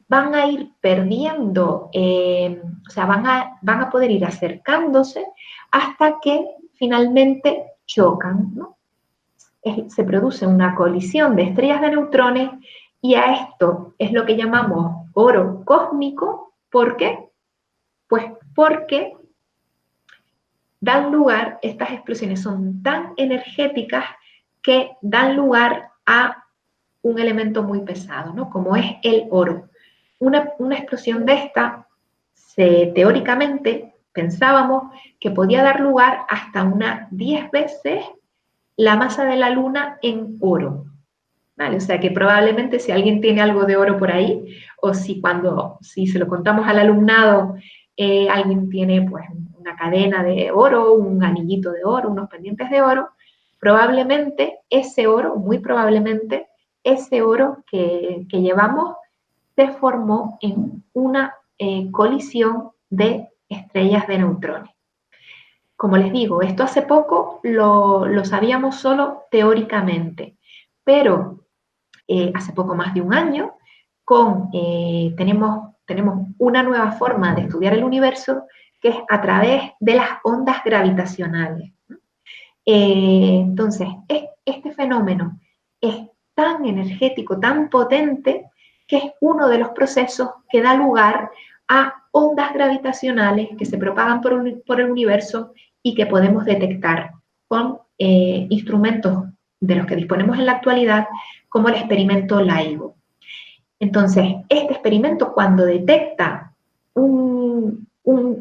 van a ir perdiendo, o sea, van a poder ir acercándose hasta que finalmente chocan, ¿no? Se produce una colisión de estrellas de neutrones y a esto es lo que llamamos oro cósmico. ¿Por qué? Pues porque dan lugar, estas explosiones son tan energéticas que dan lugar a un elemento muy pesado, ¿no? Como es el oro. Una explosión de esta, teóricamente, pensábamos que podía dar lugar hasta unas 10 veces la masa de la Luna en oro. ¿Vale? O sea que probablemente si alguien tiene algo de oro por ahí, o si se lo contamos al alumnado, alguien tiene pues una cadena de oro, un anillito de oro, unos pendientes de oro, probablemente ese oro, muy probablemente, ese oro que llevamos se formó en una colisión de estrellas de neutrones. Como les digo, esto hace poco lo sabíamos solo teóricamente, pero hace poco más de un año tenemos una nueva forma de estudiar el universo que es a través de las ondas gravitacionales. Entonces, este fenómeno es tan energético, tan potente, que es uno de los procesos que da lugar a ondas gravitacionales que se propagan por el universo y que podemos detectar con instrumentos de los que disponemos en la actualidad, como el experimento LIGO. Entonces, este experimento, cuando detecta un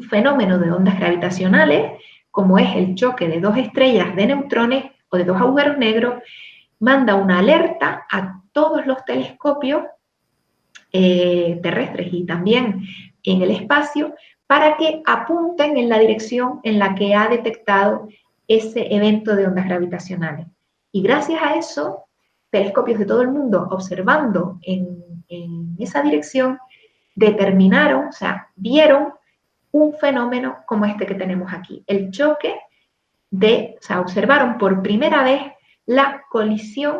fenómeno de ondas gravitacionales, como es el choque de dos estrellas de neutrones o de dos agujeros negros, manda una alerta a todos los telescopios terrestres y también en el espacio para que apunten en la dirección en la que ha detectado ese evento de ondas gravitacionales. Y gracias a eso, telescopios de todo el mundo observando en esa dirección determinaron, o sea, vieron un fenómeno como este que tenemos aquí, el choque o sea, observaron por primera vez la colisión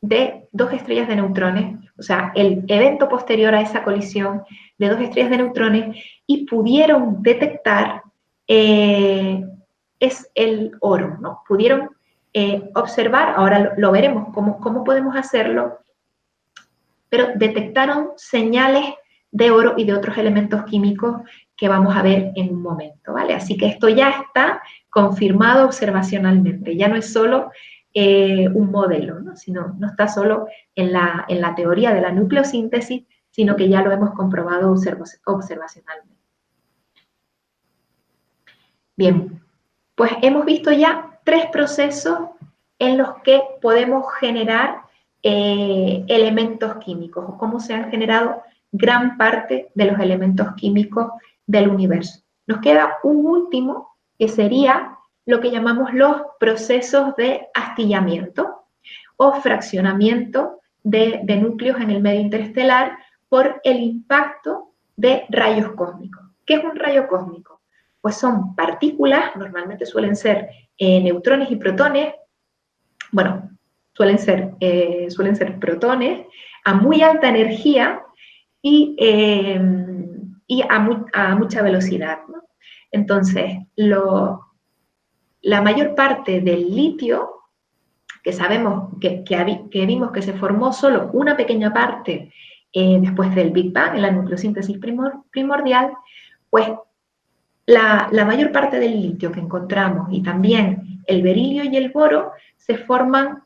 de 2 estrellas de neutrones, o sea, el evento posterior a esa colisión de 2 estrellas de neutrones, y pudieron detectar es el oro, ¿no? Pudieron observar, ahora lo veremos cómo podemos hacerlo, pero detectaron señales de oro y de otros elementos químicos que vamos a ver en un momento, ¿vale? Así que esto ya está confirmado observacionalmente, ya no es solo un modelo, ¿no? Sino no está solo en la teoría de la nucleosíntesis, sino que ya lo hemos comprobado observacionalmente. Bien, pues hemos visto ya 3 procesos en los que podemos generar elementos químicos, o cómo se han generado gran parte de los elementos químicos del universo. Nos queda un último, que sería lo que llamamos los procesos de astillamiento o fraccionamiento de núcleos en el medio interestelar por el impacto de rayos cósmicos. ¿Qué es un rayo cósmico? Pues son partículas, normalmente suelen ser neutrones y protones, bueno, suelen ser protones a muy alta energía y a mucha velocidad, ¿no? Entonces, la mayor parte del litio, que sabemos que vimos que se formó solo una pequeña parte después del Big Bang, en la nucleosíntesis primordial, pues la mayor parte del litio que encontramos y también el berilio y el boro se forman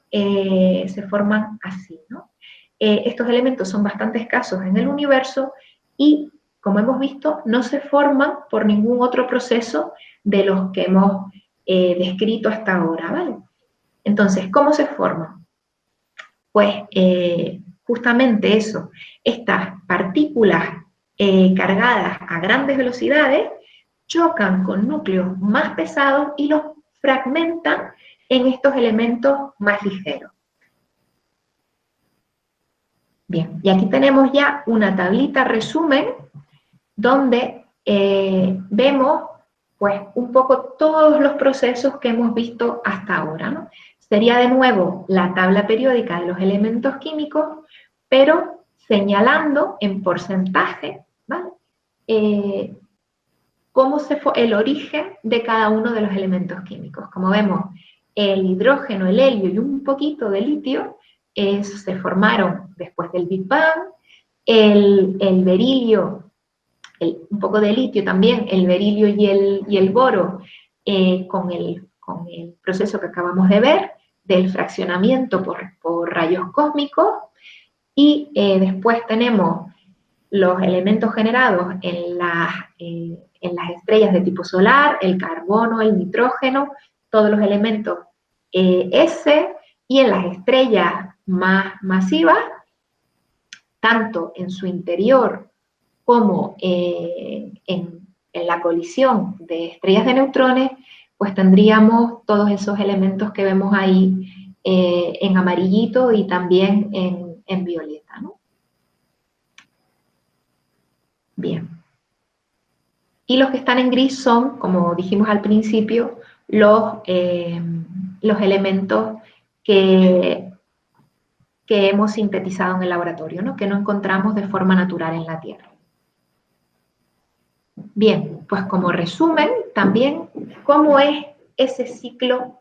así, ¿no? Estos elementos son bastante escasos en el universo y, como hemos visto, no se forman por ningún otro proceso de los que hemos descrito hasta ahora, ¿vale? Entonces, ¿cómo se forman? Pues justamente eso, estas partículas cargadas a grandes velocidades chocan con núcleos más pesados y los fragmentan en estos elementos más ligeros. Bien, y aquí tenemos ya una tablita resumen donde vemos pues un poco todos los procesos que hemos visto hasta ahora, ¿no? Sería de nuevo la tabla periódica de los elementos químicos, pero señalando en porcentaje, ¿vale? Cómo se fue el origen de cada uno de los elementos químicos. Como vemos, el hidrógeno, el helio y un poquito de litio se formaron después del Big Bang, el berilio, un poco de litio también, el berilio y el boro con el proceso que acabamos de ver, del fraccionamiento por rayos cósmicos, y después tenemos los elementos generados en las estrellas de tipo solar, el carbono, el nitrógeno, todos los elementos S, y en las estrellas más masivas, tanto en su interior como en la colisión de estrellas de neutrones, pues tendríamos todos esos elementos que vemos ahí en amarillito y también en violeta, ¿no? Bien. Y los que están en gris son, como dijimos al principio, los elementos que hemos sintetizado en el laboratorio, ¿no? Que no encontramos de forma natural en la Tierra. Bien, pues como resumen, también, ¿cómo es ese ciclo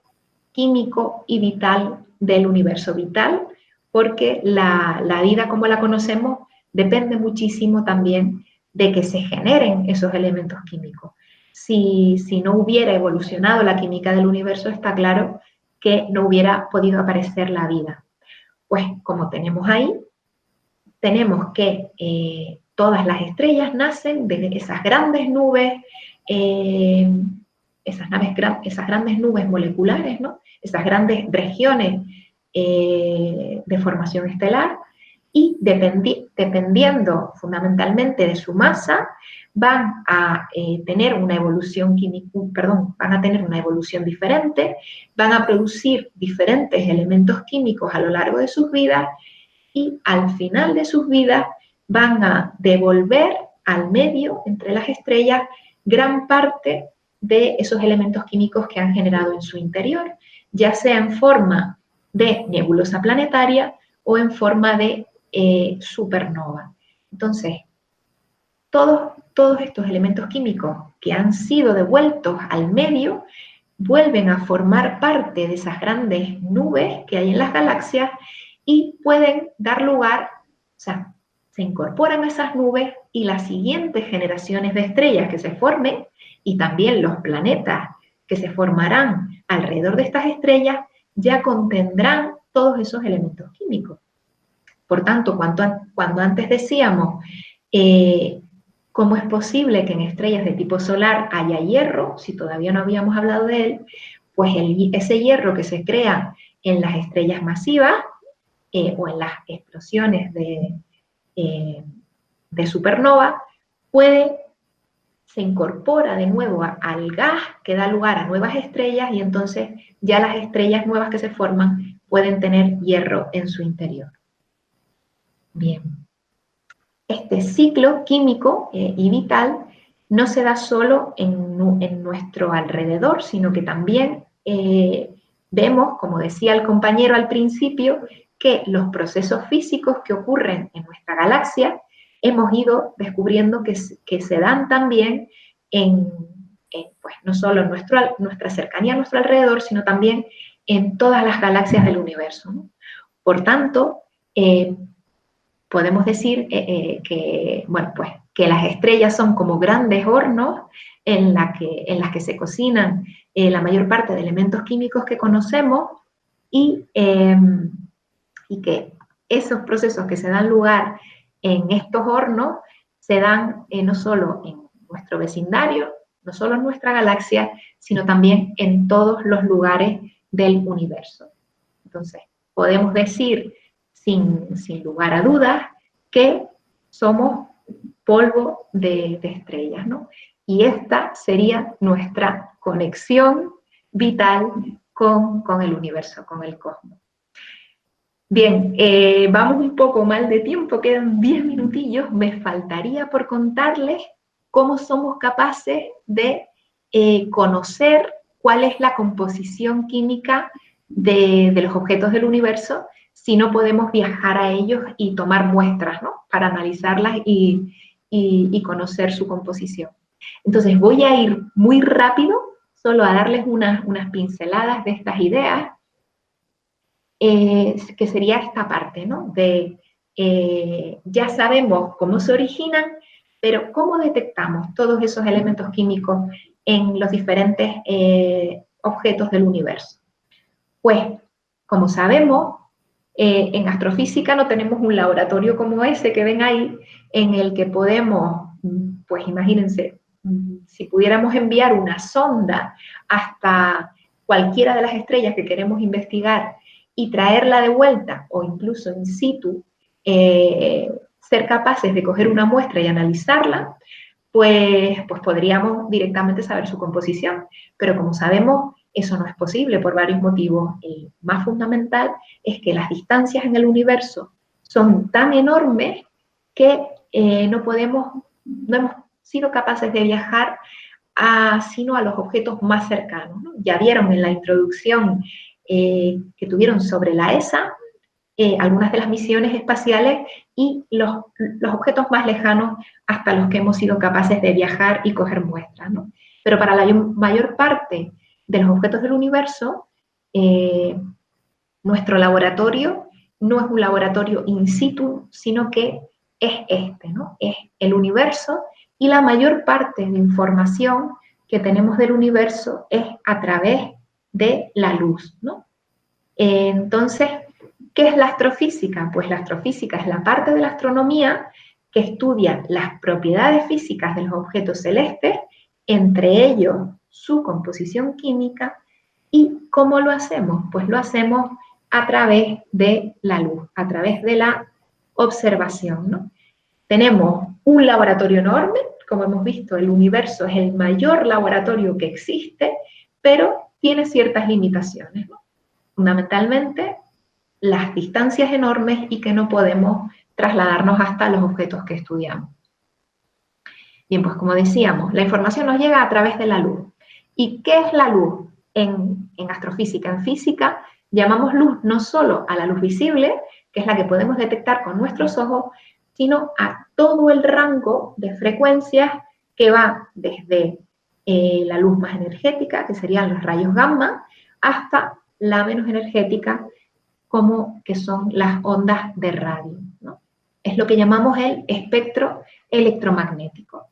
químico y vital del universo? Vital, porque la vida como la conocemos depende muchísimo también de que se generen esos elementos químicos. Si no hubiera evolucionado la química del universo, está claro que no hubiera podido aparecer la vida. Pues como tenemos ahí, tenemos que todas las estrellas nacen de esas grandes nubes, esas grandes nubes moleculares, ¿no? Esas grandes regiones de formación estelar, y dependiendo fundamentalmente de su masa, van a tener una evolución van a tener una evolución diferente, van a producir diferentes elementos químicos a lo largo de sus vidas, y al final de sus vidas van a devolver al medio, entre las estrellas, gran parte de esos elementos químicos que han generado en su interior, ya sea en forma de nebulosa planetaria o en forma de supernova. Entonces, todos estos elementos químicos que han sido devueltos al medio vuelven a formar parte de esas grandes nubes que hay en las galaxias y pueden dar lugar, o sea, se incorporan a esas nubes y las siguientes generaciones de estrellas que se formen y también los planetas que se formarán alrededor de estas estrellas ya contendrán todos esos elementos químicos. Por tanto, cuando antes decíamos cómo es posible que en estrellas de tipo solar haya hierro, si todavía no habíamos hablado de él, pues ese hierro que se crea en las estrellas masivas o en las explosiones de supernova, se incorpora de nuevo al gas que da lugar a nuevas estrellas y entonces ya las estrellas nuevas que se forman pueden tener hierro en su interior. Bien. Este ciclo químico y vital no se da solo en nuestro alrededor, sino que también vemos, como decía el compañero al principio, que los procesos físicos que ocurren en nuestra galaxia hemos ido descubriendo que se dan también pues no solo en nuestra cercanía a nuestro alrededor, sino también en todas las galaxias del universo, ¿no? Por tanto, podemos decir que las estrellas son como grandes hornos en las que se cocinan la mayor parte de elementos químicos que conocemos y que esos procesos que se dan lugar en estos hornos se dan no solo en nuestro vecindario, no solo en nuestra galaxia, sino también en todos los lugares del universo. Entonces, podemos decir sin lugar a dudas que somos polvo de estrellas, ¿no? Y esta sería nuestra conexión vital con el universo, con el cosmos. Bien, vamos un poco mal de tiempo, quedan 10 minutillos, me faltaría por contarles cómo somos capaces de conocer cuál es la composición química de los objetos del universo si no podemos viajar a ellos y tomar muestras, ¿no? Para analizarlas y conocer su composición. Entonces voy a ir muy rápido, solo a darles unas pinceladas de estas ideas, que sería esta parte, ¿no? Ya sabemos cómo se originan, pero ¿cómo detectamos todos esos elementos químicos en los diferentes objetos del universo? Pues, como sabemos, en astrofísica no tenemos un laboratorio como ese que ven ahí, en el que podemos, pues imagínense, si pudiéramos enviar una sonda hasta cualquiera de las estrellas que queremos investigar y traerla de vuelta, o incluso in situ, ser capaces de coger una muestra y analizarla, pues podríamos directamente saber su composición. Pero como sabemos, eso no es posible por varios motivos. El más fundamental es que las distancias en el universo son tan enormes que no hemos sido capaces de viajar sino a los objetos más cercanos, ¿no? Ya vieron en la introducción que tuvieron sobre la ESA algunas de las misiones espaciales y los objetos más lejanos hasta los que hemos sido capaces de viajar y coger muestras, ¿no? Pero para la mayor parte de los objetos del universo, nuestro laboratorio no es un laboratorio in situ, sino que es ¿no? Es el universo, y la mayor parte de información que tenemos del universo es a través de la luz, ¿no? Entonces, ¿qué es la astrofísica? Pues la astrofísica es la parte de la astronomía que estudia las propiedades físicas de los objetos celestes, entre ellos su composición química. ¿Y cómo lo hacemos? Pues lo hacemos a través de la luz, a través de la observación, ¿no? Tenemos un laboratorio enorme, como hemos visto, el universo es el mayor laboratorio que existe, pero tiene ciertas limitaciones, ¿no? Fundamentalmente, las distancias enormes y que no podemos trasladarnos hasta los objetos que estudiamos. Bien, pues como decíamos, la información nos llega a través de la luz. ¿Y qué es la luz en astrofísica? En física llamamos luz no solo a la luz visible, que es la que podemos detectar con nuestros ojos, sino a todo el rango de frecuencias que va desde la luz más energética, que serían los rayos gamma, hasta la menos energética, como que son las ondas de radio, ¿no? Es lo que llamamos el espectro electromagnético.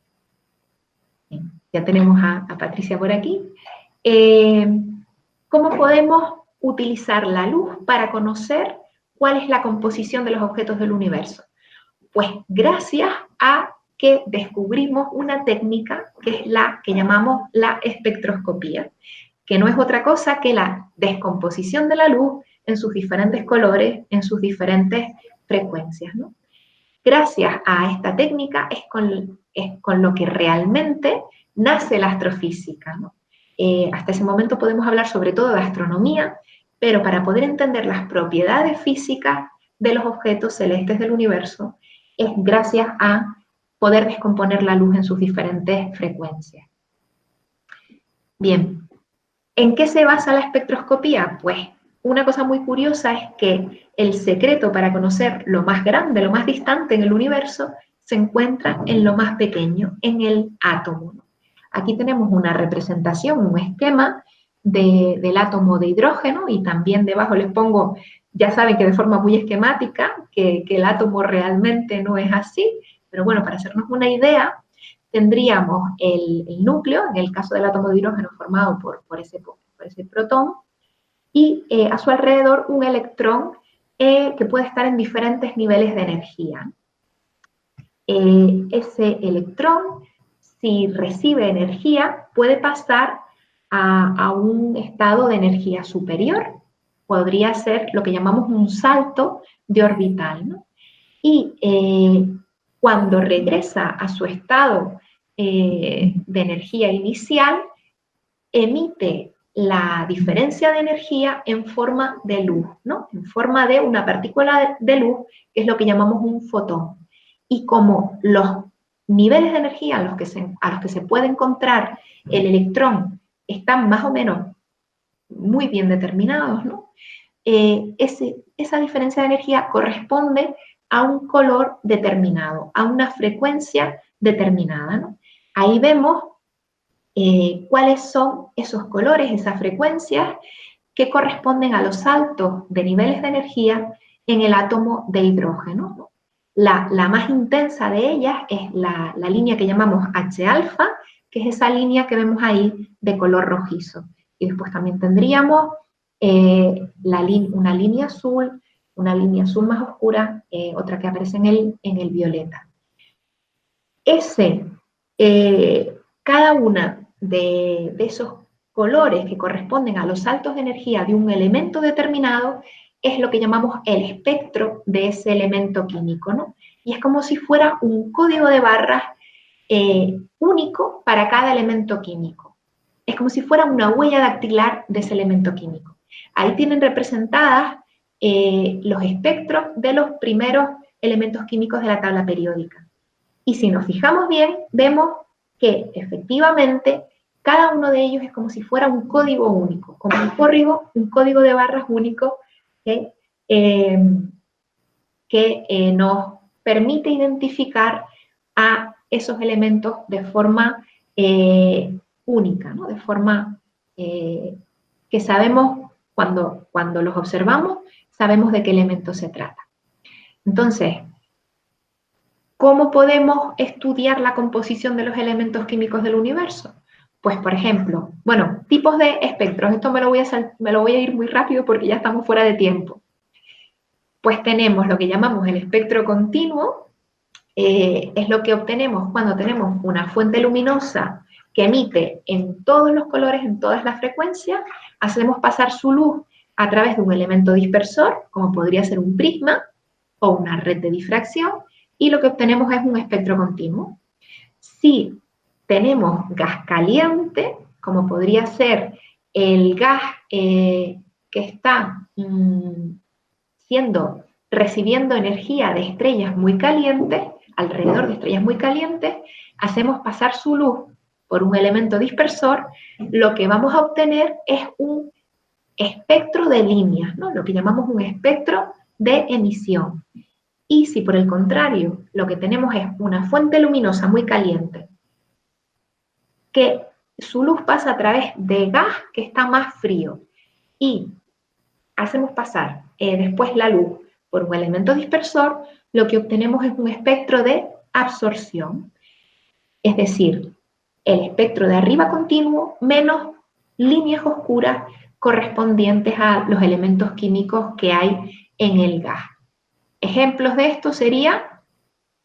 Bien, ya tenemos a Patricia por aquí. ¿Cómo podemos utilizar la luz para conocer cuál es la composición de los objetos del universo? Pues gracias a que descubrimos una técnica que es la que llamamos la espectroscopía, que no es otra cosa que la descomposición de la luz en sus diferentes colores, en sus diferentes frecuencias, ¿no? Gracias a esta técnica es con lo que realmente nace la astrofísica, ¿no? Hasta ese momento podemos hablar sobre todo de astronomía, pero para poder entender las propiedades físicas de los objetos celestes del universo, es gracias a poder descomponer la luz en sus diferentes frecuencias. Bien, ¿en qué se basa la espectroscopía? Pues una cosa muy curiosa es que el secreto para conocer lo más grande, lo más distante en el universo, se encuentra en lo más pequeño, en el átomo. Aquí tenemos una representación, un esquema del átomo de hidrógeno, y también debajo les pongo, ya saben que de forma muy esquemática, que el átomo realmente no es así, pero bueno, para hacernos una idea, tendríamos el núcleo, en el caso del átomo de hidrógeno formado por ese protón, y a su alrededor un electrón que puede estar en diferentes niveles de energía. Ese electrón, si recibe energía, puede pasar a un estado de energía superior. Podría ser lo que llamamos un salto de orbital, ¿no? Y cuando regresa a su estado de energía inicial, emite la diferencia de energía en forma de luz, ¿no? En forma de una partícula de luz, que es lo que llamamos un fotón. Y como los niveles de energía a los que se puede encontrar el electrón están más o menos muy bien determinados, ¿no? Esa diferencia de energía corresponde a un color determinado, a una frecuencia determinada, ¿no? Ahí vemos cuáles son esos colores, esas frecuencias que corresponden a los saltos de niveles de energía en el átomo de hidrógeno. La más intensa de ellas es la línea que llamamos H-alfa, que es esa línea que vemos ahí de color rojizo. Y después también tendríamos una línea azul más oscura, otra que aparece en el violeta. Cada una de esos colores que corresponden a los saltos de energía de un elemento determinado es lo que llamamos el espectro de ese elemento químico, ¿no? Y es como si fuera un código de barras único para cada elemento químico. Es como si fuera una huella dactilar de ese elemento químico. Ahí tienen representadas los espectros de los primeros elementos químicos de la tabla periódica. Y si nos fijamos bien, vemos que efectivamente cada uno de ellos es como si fuera un código único, como un código de barras único que nos permite identificar a esos elementos de forma única, ¿no? De forma que sabemos, cuando los observamos, sabemos de qué elemento se trata. Entonces, ¿cómo podemos estudiar la composición de los elementos químicos del universo? Pues, por ejemplo, bueno, tipos de espectros. Esto me lo voy a ir muy rápido porque ya estamos fuera de tiempo. Pues tenemos lo que llamamos el espectro continuo. Es lo que obtenemos cuando tenemos una fuente luminosa que emite en todos los colores, en todas las frecuencias. Hacemos pasar su luz a través de un elemento dispersor, como podría ser un prisma o una red de difracción, y lo que obtenemos es un espectro continuo. Si tenemos gas caliente, como podría ser el gas que está recibiendo energía de estrellas muy calientes, alrededor de estrellas muy calientes, hacemos pasar su luz por un elemento dispersor, lo que vamos a obtener es un espectro de líneas, ¿no? Lo que llamamos un espectro de emisión. Y si por el contrario lo que tenemos es una fuente luminosa muy caliente, que su luz pasa a través de gas que está más frío, y hacemos pasar después la luz por un elemento dispersor, lo que obtenemos es un espectro de absorción. Es decir, el espectro de arriba continuo menos líneas oscuras correspondientes a los elementos químicos que hay en el gas. Ejemplos de esto sería,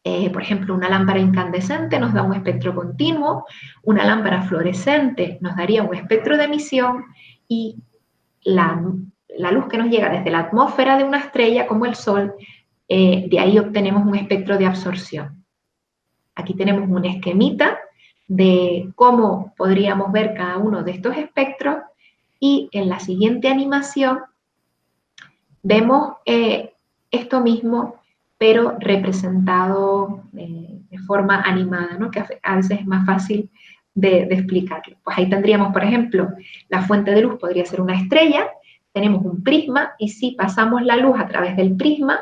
por ejemplo, una lámpara incandescente nos da un espectro continuo, una lámpara fluorescente nos daría un espectro de emisión, y la luz que nos llega desde la atmósfera de una estrella como el Sol, de ahí obtenemos un espectro de absorción. Aquí tenemos un esquemita de cómo podríamos ver cada uno de estos espectros, y en la siguiente animación vemos esto mismo, pero representado de forma animada, ¿no? Que a veces es más fácil de explicarlo. Pues ahí tendríamos, por ejemplo, la fuente de luz podría ser una estrella, tenemos un prisma, y si pasamos la luz a través del prisma,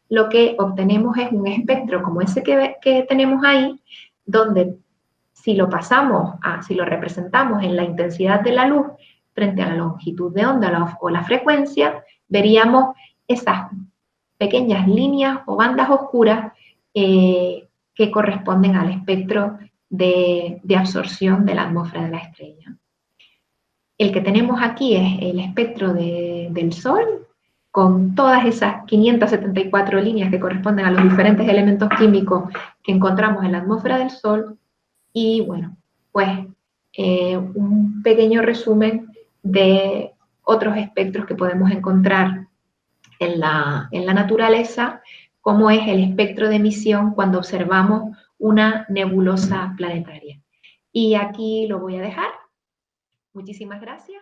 lo que obtenemos es un espectro como ese que tenemos ahí, donde si lo si lo representamos en la intensidad de la luz frente a la longitud de onda o la frecuencia, veríamos esas pequeñas líneas o bandas oscuras que corresponden al espectro de absorción de la atmósfera de la estrella. El que tenemos aquí es el espectro del Sol, con todas esas 574 líneas que corresponden a los diferentes elementos químicos que encontramos en la atmósfera del Sol. Y bueno, pues un pequeño resumen de otros espectros que podemos encontrar en la naturaleza, como es el espectro de emisión cuando observamos una nebulosa planetaria. Y aquí lo voy a dejar. Muchísimas gracias.